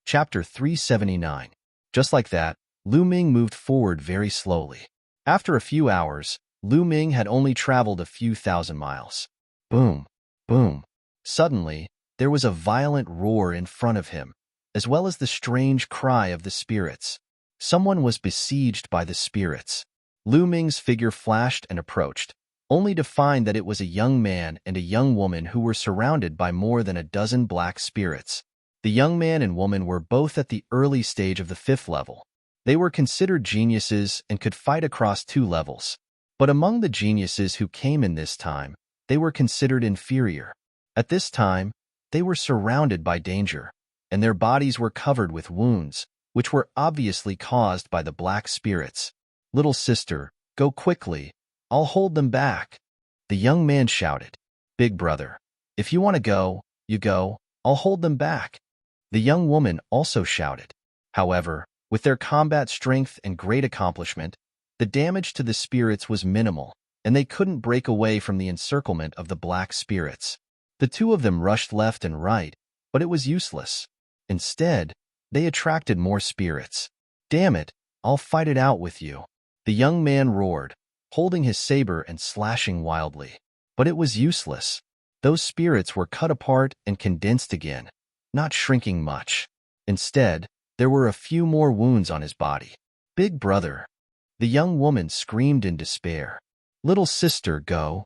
Chapter 379. Just like that, Lu Ming moved forward very slowly. After a few hours, Lu Ming had only traveled a few thousand miles. Boom, boom. Suddenly, there was a violent roar in front of him, as well as the strange cry of the spirits. Someone was besieged by the spirits. Lu Ming's figure flashed and approached, only to find that it was a young man and a young woman who were surrounded by more than a dozen black spirits. The young man and woman were both at the early stage of the 5th level. They were considered geniuses and could fight across 2 levels. But among the geniuses who came in this time, they were considered inferior. At this time, they were surrounded by danger, and their bodies were covered with wounds, which were obviously caused by the black spirits. Little sister, go quickly. I'll hold them back. The young man shouted. Big brother, if you want to go, you go. I'll hold them back. The young woman also shouted. However, with their combat strength and great accomplishment, the damage to the spirits was minimal, and they couldn't break away from the encirclement of the black spirits. The 2 of them rushed left and right, but it was useless. Instead, they attracted more spirits. Damn it, I'll fight it out with you. The young man roared, holding his saber and slashing wildly. But it was useless. Those spirits were cut apart and condensed again, not shrinking much. Instead, there were a few more wounds on his body. Big brother. The young woman screamed in despair. Little sister, go.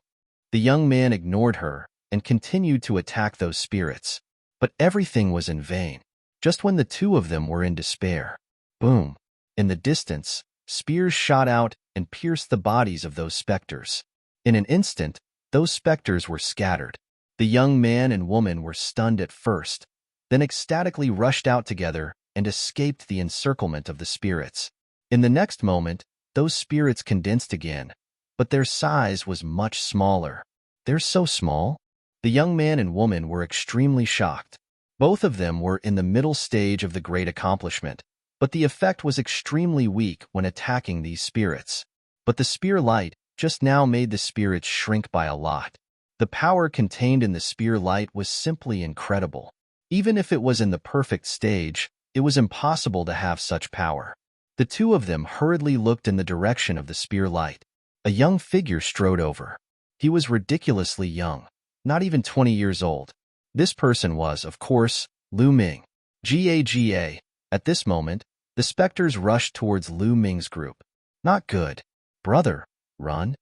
The young man ignored her and continued to attack those spirits. But everything was in vain. Just when the 2 of them were in despair. Boom. In the distance, spears shot out and pierced the bodies of those specters. In an instant, those specters were scattered. The young man and woman were stunned at first, then ecstatically rushed out together and escaped the encirclement of the spirits. In the next moment, those spirits condensed again, but their size was much smaller. "They're so small?" The young man and woman were extremely shocked. Both of them were in the middle stage of the great accomplishment, but the effect was extremely weak when attacking these spirits. But the spear light just now made the spirits shrink by a lot. The power contained in the spear light was simply incredible. Even if it was in the perfect stage, it was impossible to have such power. The two of them hurriedly looked in the direction of the spear light. A young figure strode over. He was ridiculously young, not even 20 years old. This person was, of course, Lu Ming. Gaga. At this moment, the specters rushed towards Lu Ming's group. "Not good. Brother, run."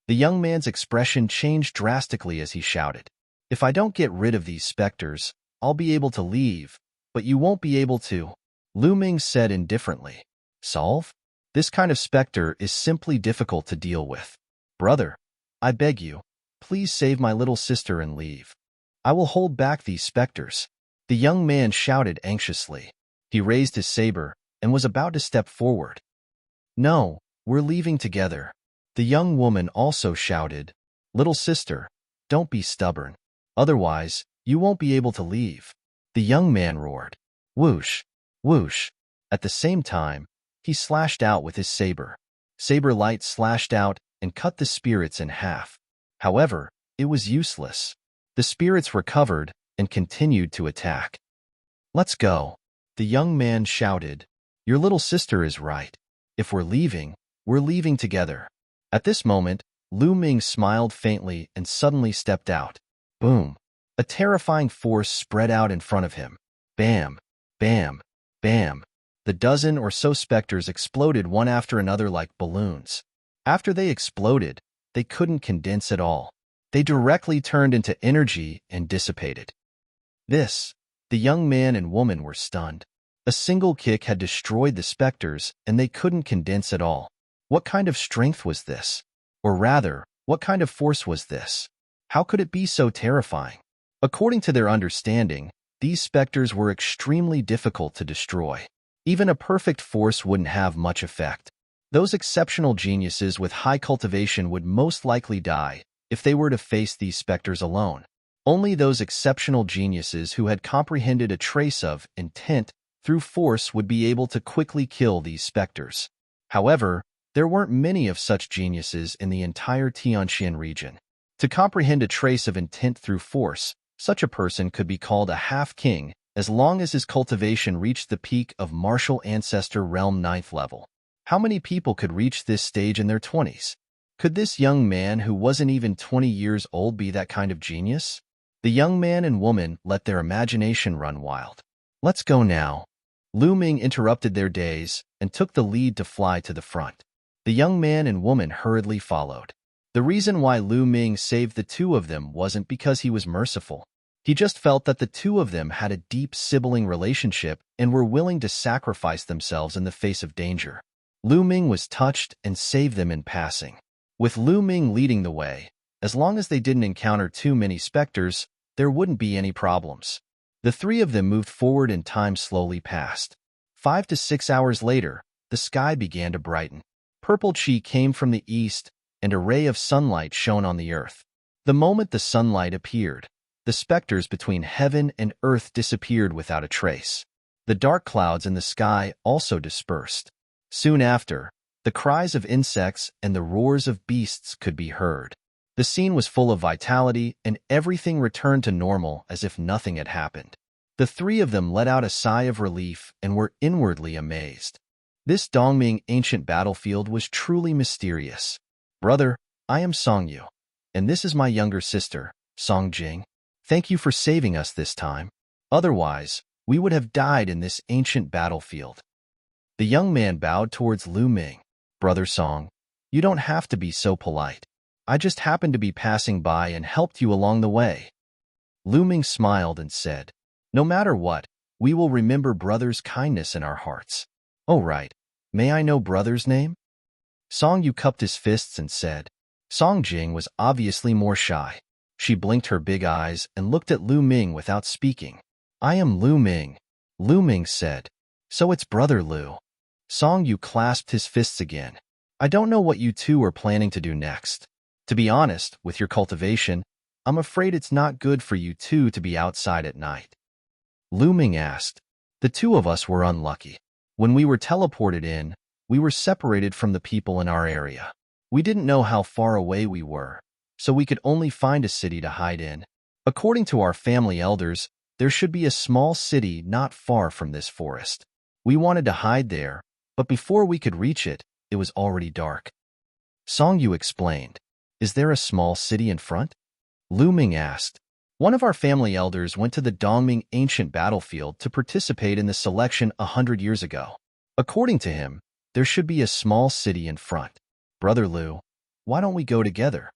The young man's expression changed drastically as he shouted, "If I don't get rid of these specters, I'll be able to leave, but you won't be able to," Lu Ming said indifferently. "Solve? This kind of specter is simply difficult to deal with. Brother, I beg you, please save my little sister and leave. I will hold back these specters." The young man shouted anxiously. He raised his saber and was about to step forward. "No, we're leaving together." The young woman also shouted, "Little sister, don't be stubborn. Otherwise, you won't be able to leave." The young man roared, "Whoosh, whoosh." At the same time, he slashed out with his saber. Saber light slashed out and cut the spirits in half. However, it was useless. The spirits recovered and continued to attack. "Let's go." The young man shouted, "Your little sister is right. If we're leaving together." At this moment, Lu Ming smiled faintly and suddenly stepped out. Boom! A terrifying force spread out in front of him. Bam! Bam! Bam! The dozen or so specters exploded one after another like balloons. After they exploded, they couldn't condense at all. They directly turned into energy and dissipated. The young man and woman were stunned. A single kick had destroyed the specters, and they couldn't condense at all. What kind of strength was this? Or rather, what kind of force was this? How could it be so terrifying? According to their understanding, these specters were extremely difficult to destroy. Even a perfect force wouldn't have much effect. Those exceptional geniuses with high cultivation would most likely die if they were to face these specters alone. Only those exceptional geniuses who had comprehended a trace of intent through force would be able to quickly kill these specters. However, there weren't many of such geniuses in the entire Tianxian region. To comprehend a trace of intent through force, such a person could be called a half-king as long as his cultivation reached the peak of martial ancestor realm 9th level. How many people could reach this stage in their 20s? Could this young man who wasn't even 20 years old be that kind of genius? The young man and woman let their imagination run wild. "Let's go now." Lu Ming interrupted their daze and took the lead to fly to the front. The young man and woman hurriedly followed. The reason why Lu Ming saved the two of them wasn't because he was merciful. He just felt that the two of them had a deep sibling relationship and were willing to sacrifice themselves in the face of danger. Lu Ming was touched and saved them in passing. With Lu Ming leading the way, as long as they didn't encounter too many specters, there wouldn't be any problems. The three of them moved forward and time slowly passed. 5 to 6 hours later, the sky began to brighten. Purple chi came from the east, and a ray of sunlight shone on the earth. The moment the sunlight appeared, the specters between heaven and earth disappeared without a trace. The dark clouds in the sky also dispersed. Soon after, the cries of insects and the roars of beasts could be heard. The scene was full of vitality, and everything returned to normal as if nothing had happened. The three of them let out a sigh of relief and were inwardly amazed. This Dongming ancient battlefield was truly mysterious. "Brother, I am Songyu, and this is my younger sister, Songjing. Thank you for saving us this time. Otherwise, we would have died in this ancient battlefield." The young man bowed towards Lu Ming. "Brother Song, you don't have to be so polite. I just happened to be passing by and helped you along the way." Lu Ming smiled and said, "No matter what, we will remember brother's kindness in our hearts." "Oh right, may I know brother's name?" Songyu cupped his fists and said, Song Jing was obviously more shy. She blinked her big eyes and looked at Lu Ming without speaking. I am Lu Ming, Lu Ming said. So it's Brother Lu. Song Yu clasped his fists again. I don't know what you two are planning to do next. To be honest, with your cultivation, I'm afraid it's not good for you two to be outside at night. Lu Ming asked. The two of us were unlucky. When we were teleported in, we were separated from the people in our area. We didn't know how far away we were, so we could only find a city to hide in. According to our family elders, there should be a small city not far from this forest. We wanted to hide there, but before we could reach it, it was already dark. Song Yu explained. Is there a small city in front? Lu Ming asked. One of our family elders went to the Dongming ancient battlefield to participate in the selection 100 years ago. According to him, there should be a small city in front. Brother Lu, why don't we go together?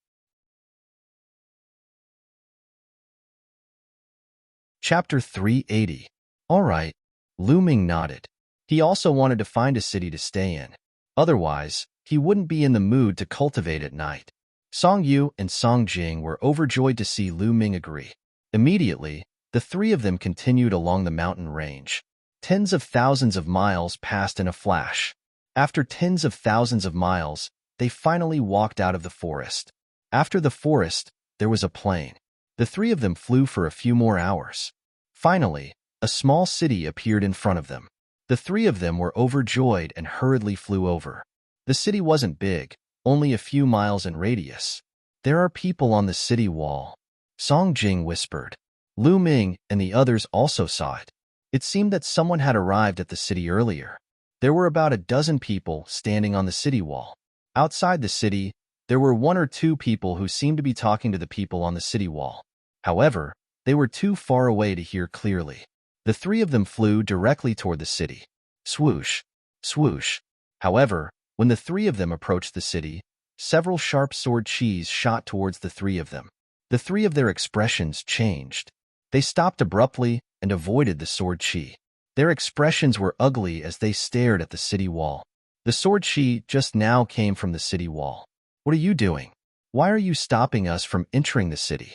Chapter 380. All right, Lu Ming nodded. He also wanted to find a city to stay in. Otherwise, he wouldn't be in the mood to cultivate at night. Song Yu and Song Jing were overjoyed to see Lu Ming agree. Immediately, the three of them continued along the mountain range. Tens of thousands of miles passed in a flash. After tens of thousands of miles, they finally walked out of the forest. After the forest, there was a plain. The three of them flew for a few more hours. Finally, a small city appeared in front of them. The three of them were overjoyed and hurriedly flew over. The city wasn't big, only a few miles in radius. There are people on the city wall, Song Jing whispered. Lu Ming and the others also saw it. It seemed that someone had arrived at the city earlier. There were about a dozen people standing on the city wall. Outside the city, there were one or two people who seemed to be talking to the people on the city wall. However, they were too far away to hear clearly. The three of them flew directly toward the city. Swoosh, swoosh. However, when the three of them approached the city, several sharp sword cheese shot towards the three of them. The three of their expressions changed. They stopped abruptly and avoided the sword chi. Their expressions were ugly as they stared at the city wall. The sword chi just now came from the city wall. What are you doing? Why are you stopping us from entering the city?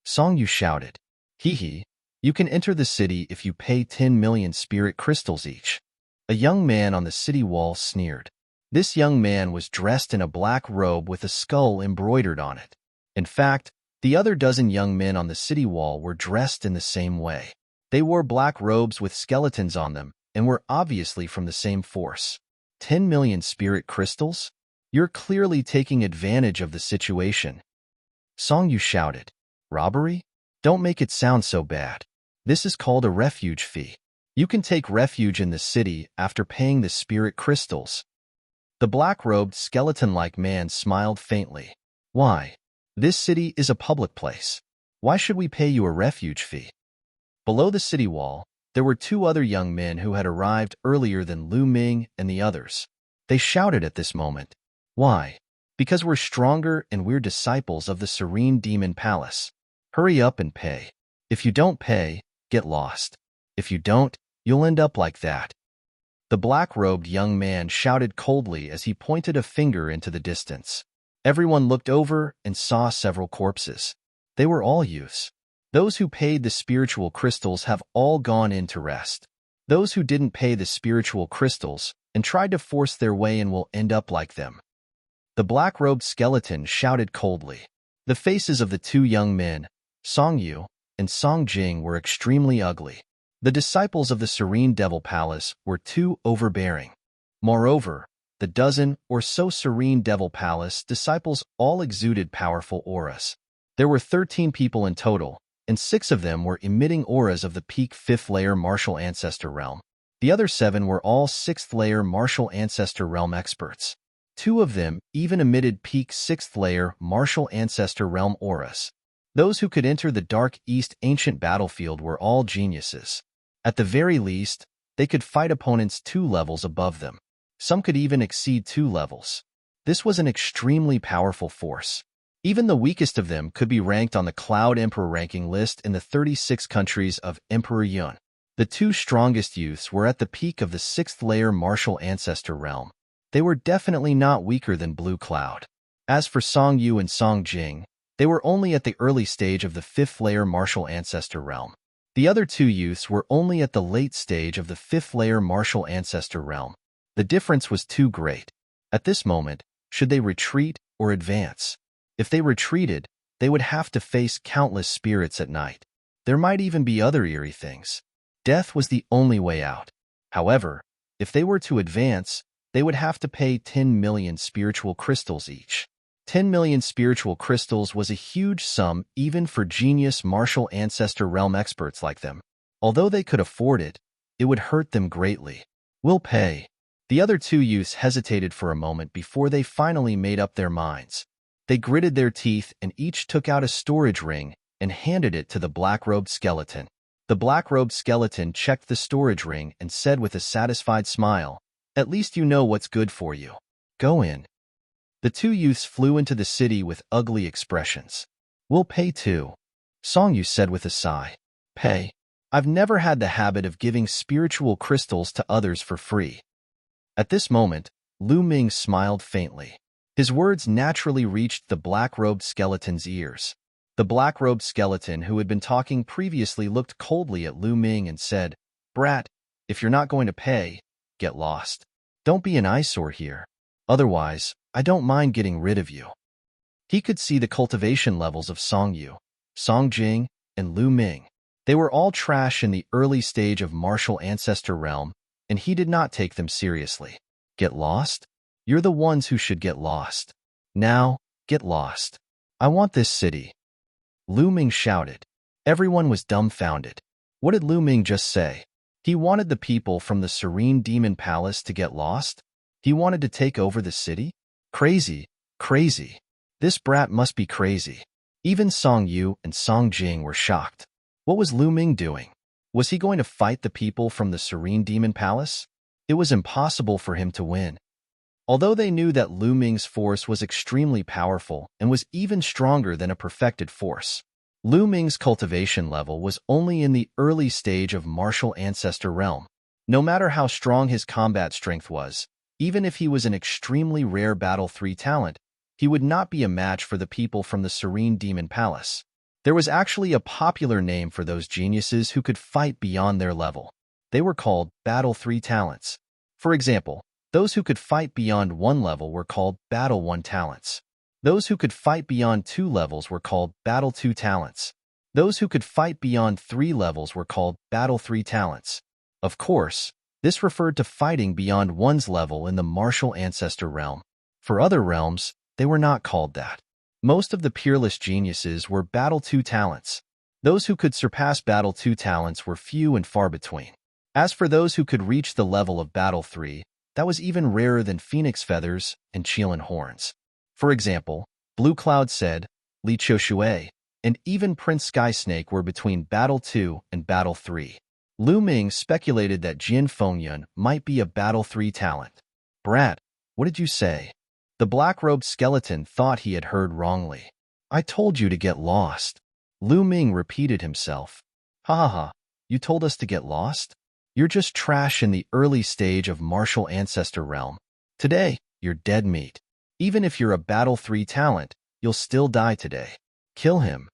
Song Yu shouted. Hee, you can enter the city if you pay 10 million spirit crystals each. A young man on the city wall sneered. This young man was dressed in a black robe with a skull embroidered on it. In fact, the other dozen young men on the city wall were dressed in the same way. They wore black robes with skeletons on them and were obviously from the same force. 10 million spirit crystals? You're clearly taking advantage of the situation. Song Yu shouted. Robbery? Don't make it sound so bad. This is called a refuge fee. You can take refuge in the city after paying the spirit crystals. The black-robed, skeleton-like man smiled faintly. Why? This city is a public place. Why should we pay you a refuge fee? Below the city wall, there were two other young men who had arrived earlier than Lu Ming and the others. They shouted at this moment. Why? Because we're stronger and we're disciples of the Serene Demon Palace. Hurry up and pay. If you don't pay, get lost. If you don't, you'll end up like that. The black-robed young man shouted coldly as he pointed a finger into the distance. Everyone looked over and saw several corpses. They were all youths. Those who paid the spiritual crystals have all gone in to rest. Those who didn't pay the spiritual crystals and tried to force their way in will end up like them. The black-robed skeleton shouted coldly. The faces of the two young men, Song Yu and Song Jing, were extremely ugly. The disciples of the Serene Devil Palace were too overbearing. Moreover, the dozen or so Serene Devil Palace disciples all exuded powerful auras. There were 13 people in total, and 6 of them were emitting auras of the peak 5th layer Martial Ancestor Realm. The other 7 were all 6th layer Martial Ancestor Realm experts. 2 of them even emitted peak 6th layer Martial Ancestor Realm auras. Those who could enter the Dark East ancient battlefield were all geniuses. At the very least, they could fight opponents 2 levels above them. Some could even exceed 2 levels. This was an extremely powerful force. Even the weakest of them could be ranked on the Cloud Emperor ranking list in the 36 countries of Emperor Yun. The 2 strongest youths were at the peak of the 6th layer Martial Ancestor Realm. They were definitely not weaker than Blue Cloud. As for Song Yu and Song Jing, they were only at the early stage of the fifth-layer martial ancestor realm. The other two youths were only at the late stage of the fifth-layer martial ancestor realm. The difference was too great. At this moment, should they retreat or advance? If they retreated, they would have to face countless spirits at night. There might even be other eerie things. Death was the only way out. However, if they were to advance, they would have to pay 10 million spiritual crystals each. 10 million spiritual crystals was a huge sum even for genius martial ancestor realm experts like them. Although they could afford it, it would hurt them greatly. We'll pay. The other two youths hesitated for a moment before they finally made up their minds. They gritted their teeth and each took out a storage ring and handed it to the black-robed skeleton. The black-robed skeleton checked the storage ring and said with a satisfied smile, "At least you know what's good for you. Go in." The two youths flew into the city with ugly expressions. "We'll pay too," Song Yu said with a sigh. "Pay? I've never had the habit of giving spiritual crystals to others for free." At this moment, Lu Ming smiled faintly. His words naturally reached the black-robed skeleton's ears. The black-robed skeleton who had been talking previously looked coldly at Lu Ming and said, "Brat, if you're not going to pay, get lost. Don't be an eyesore here. Otherwise, I don't mind getting rid of you." He could see the cultivation levels of Song Yu, Song Jing, and Lu Ming. They were all trash in the early stage of martial ancestor realm, and he did not take them seriously. Get lost? You're the ones who should get lost. Now, get lost. I want this city. Lu Ming shouted. Everyone was dumbfounded. What did Lu Ming just say? He wanted the people from the Serene Demon Palace to get lost? He wanted to take over the city? Crazy, crazy. This brat must be crazy. Even Song Yu and Song Jing were shocked. What was Lu Ming doing? Was he going to fight the people from the Serene Demon Palace? It was impossible for him to win. Although they knew that Lu Ming's force was extremely powerful and was even stronger than a perfected force, Lu Ming's cultivation level was only in the early stage of martial ancestor realm. No matter how strong his combat strength was, even if he was an extremely rare Battle 3 talent, he would not be a match for the people from the Serene Demon Palace. There was actually a popular name for those geniuses who could fight beyond their level. They were called Battle 3 talents. For example, those who could fight beyond one level were called Battle 1 talents. Those who could fight beyond 2 levels were called Battle 2 talents. Those who could fight beyond 3 levels were called Battle 3 talents. Of course, this referred to fighting beyond one's level in the martial ancestor realm. For other realms, they were not called that. Most of the peerless geniuses were Battle 2 talents. Those who could surpass Battle 2 talents were few and far between. As for those who could reach the level of Battle 3, that was even rarer than Phoenix Feathers and Qilin Horns. For example, Blue Cloud said, Li Qiushui, and even Prince Skysnake were between Battle 2 and Battle 3. Lu Ming speculated that Jin Fengyun might be a Battle 3 talent. Brat, what did you say? The black-robed skeleton thought he had heard wrongly. I told you to get lost. Lu Ming repeated himself. Ha ha ha, you told us to get lost? You're just trash in the early stage of martial ancestor realm. Today, you're dead meat. Even if you're a Battle 3 talent, you'll still die today. Kill him.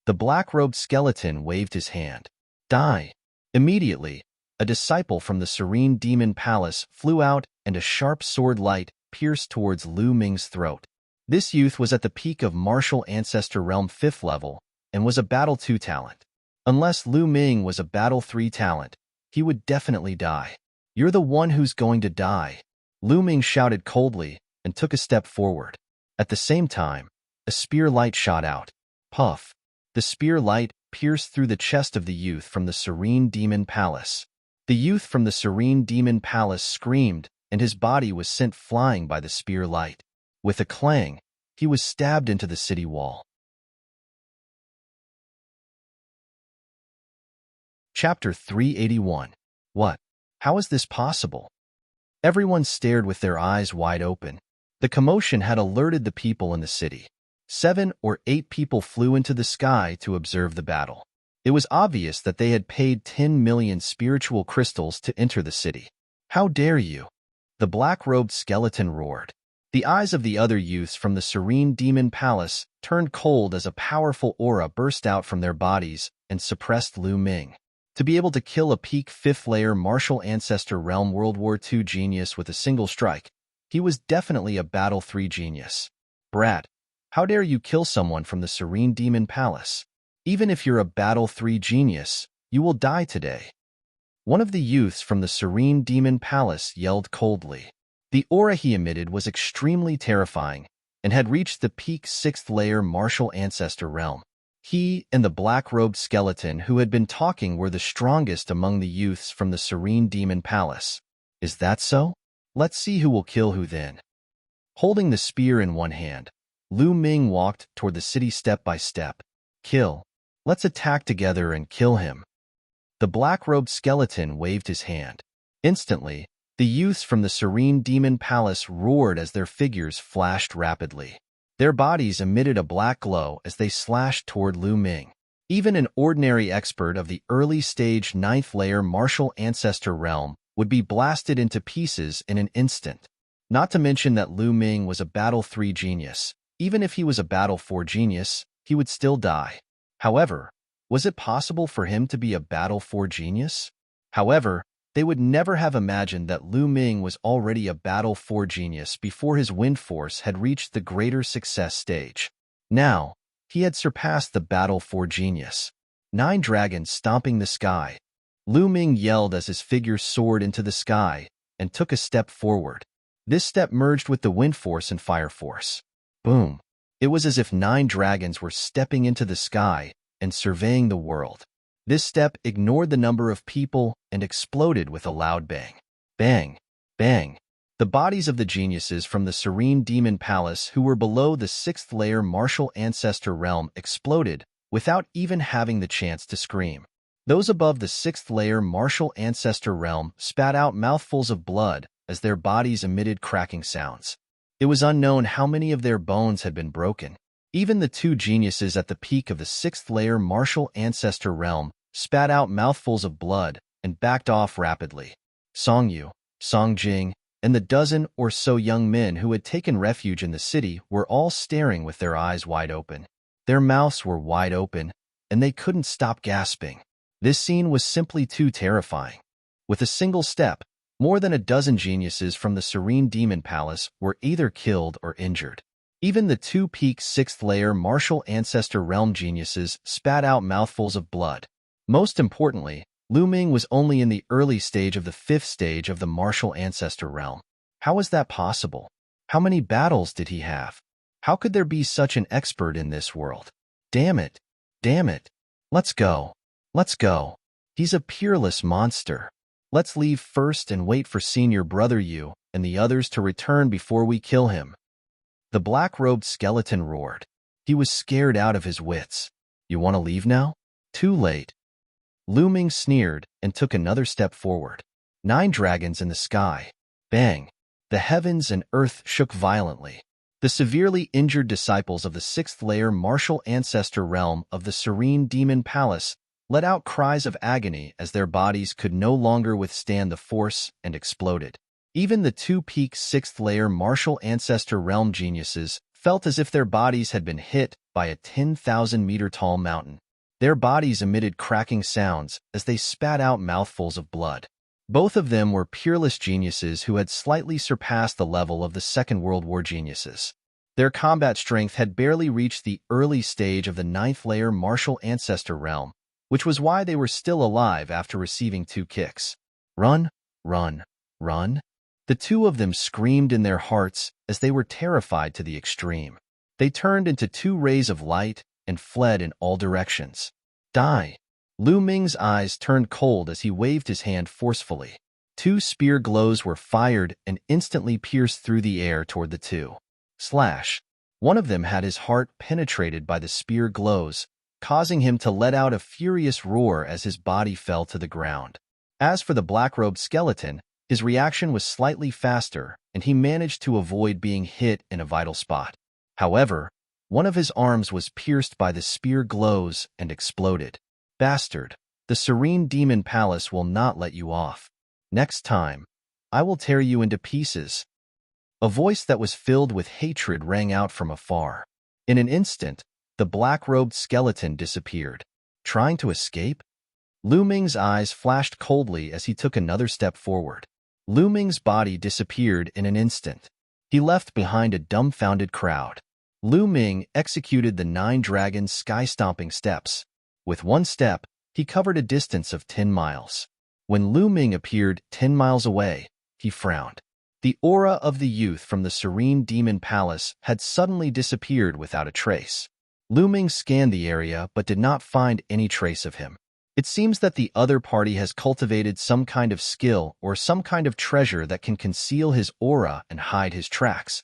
The black-robed skeleton waved his hand. Die. Immediately, a disciple from the Serene Demon Palace flew out and a sharp sword light pierced towards Lu Ming's throat. This youth was at the peak of martial ancestor realm 5th level and was a Battle 2 talent. Unless Lu Ming was a Battle 3 talent, he would definitely die. You're the one who's going to die. Lu Ming shouted coldly and took a step forward. At the same time, a spear light shot out. Puff. The spear light pierced through the chest of the youth from the Serene Demon Palace. The youth from the Serene Demon Palace screamed, and his body was sent flying by the spear light. With a clang, he was stabbed into the city wall. Chapter 381. What? How is this possible? Everyone stared with their eyes wide open. The commotion had alerted the people in the city. 7 or 8 people flew into the sky to observe the battle. It was obvious that they had paid 10 million spiritual crystals to enter the city. How dare you? The black-robed skeleton roared. The eyes of the other youths from the serene demon palace turned cold as a powerful aura burst out from their bodies and suppressed Lu Ming. To be able to kill a peak 5th layer martial ancestor realm World War II genius with a single strike, he was definitely a Battle 3 genius. Brat, how dare you kill someone from the serene demon palace? Even if you're a Battle 3 genius, you will die today. One of the youths from the serene demon palace yelled coldly. The aura he emitted was extremely terrifying and had reached the peak 6th layer martial ancestor realm. He and the black-robed skeleton who had been talking were the strongest among the youths from the serene demon palace. Is that so? Let's see who will kill who then. Holding the spear in one hand, Lu Ming walked toward the city step by step. Kill. Let's attack together and kill him. The black-robed skeleton waved his hand. Instantly, the youths from the serene demon palace roared as their figures flashed rapidly. Their bodies emitted a black glow as they slashed toward Lu Ming. Even an ordinary expert of the early-stage 9th layer martial ancestor realm would be blasted into pieces in an instant. Not to mention that Lu Ming was a Battle 3 genius. Even if he was a Battle 4 genius, he would still die. However, was it possible for him to be a Battle 4 genius? However, they would never have imagined that Lu Ming was already a Battle 4 genius before his wind force had reached the greater success stage. Now, he had surpassed the Battle 4 genius. 9 dragons stomping the sky. Lu Ming yelled as his figure soared into the sky and took a step forward. This step merged with the wind force and fire force. Boom! It was as if 9 dragons were stepping into the sky and surveying the world. This step ignored the number of people and exploded with a loud bang. Bang! Bang! The bodies of the geniuses from the serene demon palace who were below the 6th layer martial ancestor realm exploded without even having the chance to scream. Those above the 6th layer martial ancestor realm spat out mouthfuls of blood as their bodies emitted cracking sounds. It was unknown how many of their bones had been broken. Even the 2 geniuses at the peak of the 6th layer martial ancestor realm spat out mouthfuls of blood and backed off rapidly. Song Yu, Song Jing, and the dozen or so young men who had taken refuge in the city were all staring with their eyes wide open. Their mouths were wide open, and they couldn't stop gasping. This scene was simply too terrifying. With a single step, more than a dozen geniuses from the Serene Demon Palace were either killed or injured. Even the 2 peak 6th layer martial ancestor realm geniuses spat out mouthfuls of blood. Most importantly, Lu Ming was only in the early stage of the 5th stage of the martial ancestor realm. How was that possible? How many battles did he have? How could there be such an expert in this world? Damn it! Damn it! Let's go! Let's go! He's a peerless monster. Let's leave first and wait for Senior Brother Yu and the others to return before we kill him. The black-robed skeleton roared. He was scared out of his wits. You want to leave now? Too late. Lu Ming sneered and took another step forward. 9 dragons in the sky. Bang! The heavens and earth shook violently. The severely injured disciples of the 6th layer martial ancestor realm of the Serene Demon Palace let out cries of agony as their bodies could no longer withstand the force and exploded. Even the 2 peak 6th layer martial ancestor realm geniuses felt as if their bodies had been hit by a 10,000-meter tall mountain. Their bodies emitted cracking sounds as they spat out mouthfuls of blood. Both of them were peerless geniuses who had slightly surpassed the level of the Second World War geniuses. Their combat strength had barely reached the early stage of the 9th layer martial ancestor realm, which was why they were still alive after receiving 2 kicks. Run, run, run. The 2 of them screamed in their hearts as they were terrified to the extreme. They turned into 2 rays of light and fled in all directions. Die! Lu Ming's eyes turned cold as he waved his hand forcefully. 2 spear glows were fired and instantly pierced through the air toward the 2. Slash! One of them had his heart penetrated by the spear glows, causing him to let out a furious roar as his body fell to the ground. As for the black-robed skeleton, his reaction was slightly faster, and he managed to avoid being hit in a vital spot. However, one of his arms was pierced by the spear glows and exploded. Bastard, the Serene Demon Palace will not let you off. Next time, I will tear you into pieces. A voice that was filled with hatred rang out from afar. In an instant, the black-robed skeleton disappeared. Trying to escape? Lu Ming's eyes flashed coldly as he took another step forward. Lu Ming's body disappeared in an instant. He left behind a dumbfounded crowd. Lu Ming executed the 9 dragons' sky-stomping steps. With one step, he covered a distance of 10 miles. When Lu Ming appeared 10 miles away, he frowned. The aura of the youth from the Serene Demon Palace had suddenly disappeared without a trace. Lu Ming scanned the area but did not find any trace of him. It seems that the other party has cultivated some kind of skill or some kind of treasure that can conceal his aura and hide his tracks.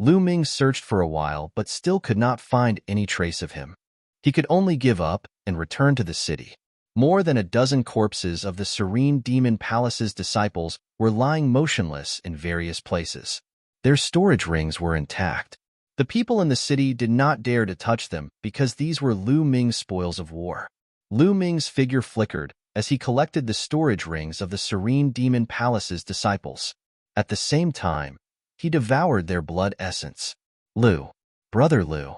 Lu Ming searched for a while but still could not find any trace of him. He could only give up and return to the city. More than a dozen corpses of the Serene Demon Palace's disciples were lying motionless in various places. Their storage rings were intact. The people in the city did not dare to touch them because these were Lu Ming's spoils of war. Lu Ming's figure flickered as he collected the storage rings of the Serene Demon Palace's disciples. At the same time, he devoured their blood essence. Lu, brother Lu.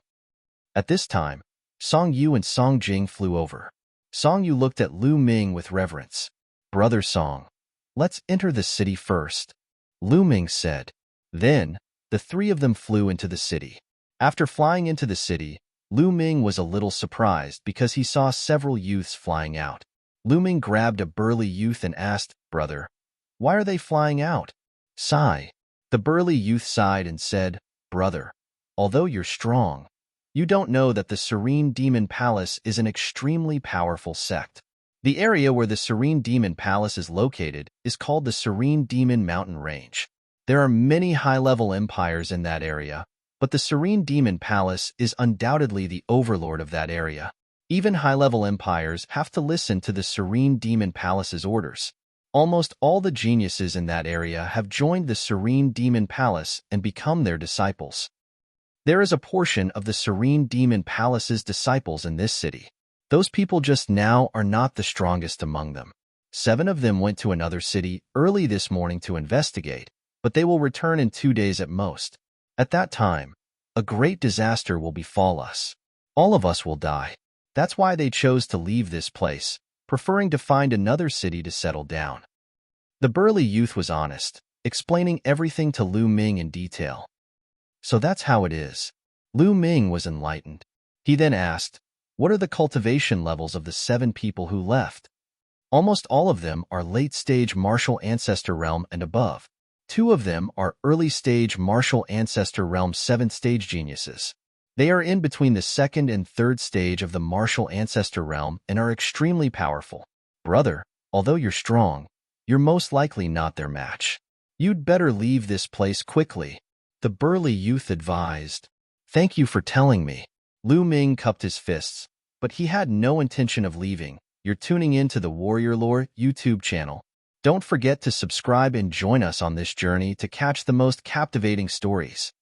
At this time, Song Yu and Song Jing flew over. Song Yu looked at Lu Ming with reverence. Brother Song, let's enter the city first, Lu Ming said. Then, the 3 of them flew into the city. After flying into the city, Lu Ming was a little surprised because he saw several youths flying out. Lu Ming grabbed a burly youth and asked, Brother, why are they flying out? Sigh. The burly youth sighed and said, Brother, although you're strong, you don't know that the Serene Demon Palace is an extremely powerful sect. The area where the Serene Demon Palace is located is called the Serene Demon Mountain Range. There are many high-level empires in that area, but the Serene Demon Palace is undoubtedly the overlord of that area. Even high-level empires have to listen to the Serene Demon Palace's orders. Almost all the geniuses in that area have joined the Serene Demon Palace and become their disciples. There is a portion of the Serene Demon Palace's disciples in this city. Those people just now are not the strongest among them. 7 of them went to another city early this morning to investigate, but they will return in 2 days at most. At that time, a great disaster will befall us. All of us will die. That's why they chose to leave this place, preferring to find another city to settle down. The burly youth was honest, explaining everything to Lu Ming in detail. So that's how it is. Lu Ming was enlightened. He then asked, what are the cultivation levels of the 7 people who left? Almost all of them are late-stage martial ancestor realm and above. 2 of them are early-stage martial ancestor realm 7th-stage geniuses. They are in between the 2nd and 3rd stage of the martial ancestor realm and are extremely powerful. Brother, although you're strong, you're most likely not their match. You'd better leave this place quickly, the burly youth advised. Thank you for telling me. Lu Ming cupped his fists, but he had no intention of leaving. You're tuning in to the Warrior Lore YouTube channel. Don't forget to subscribe and join us on this journey to catch the most captivating stories.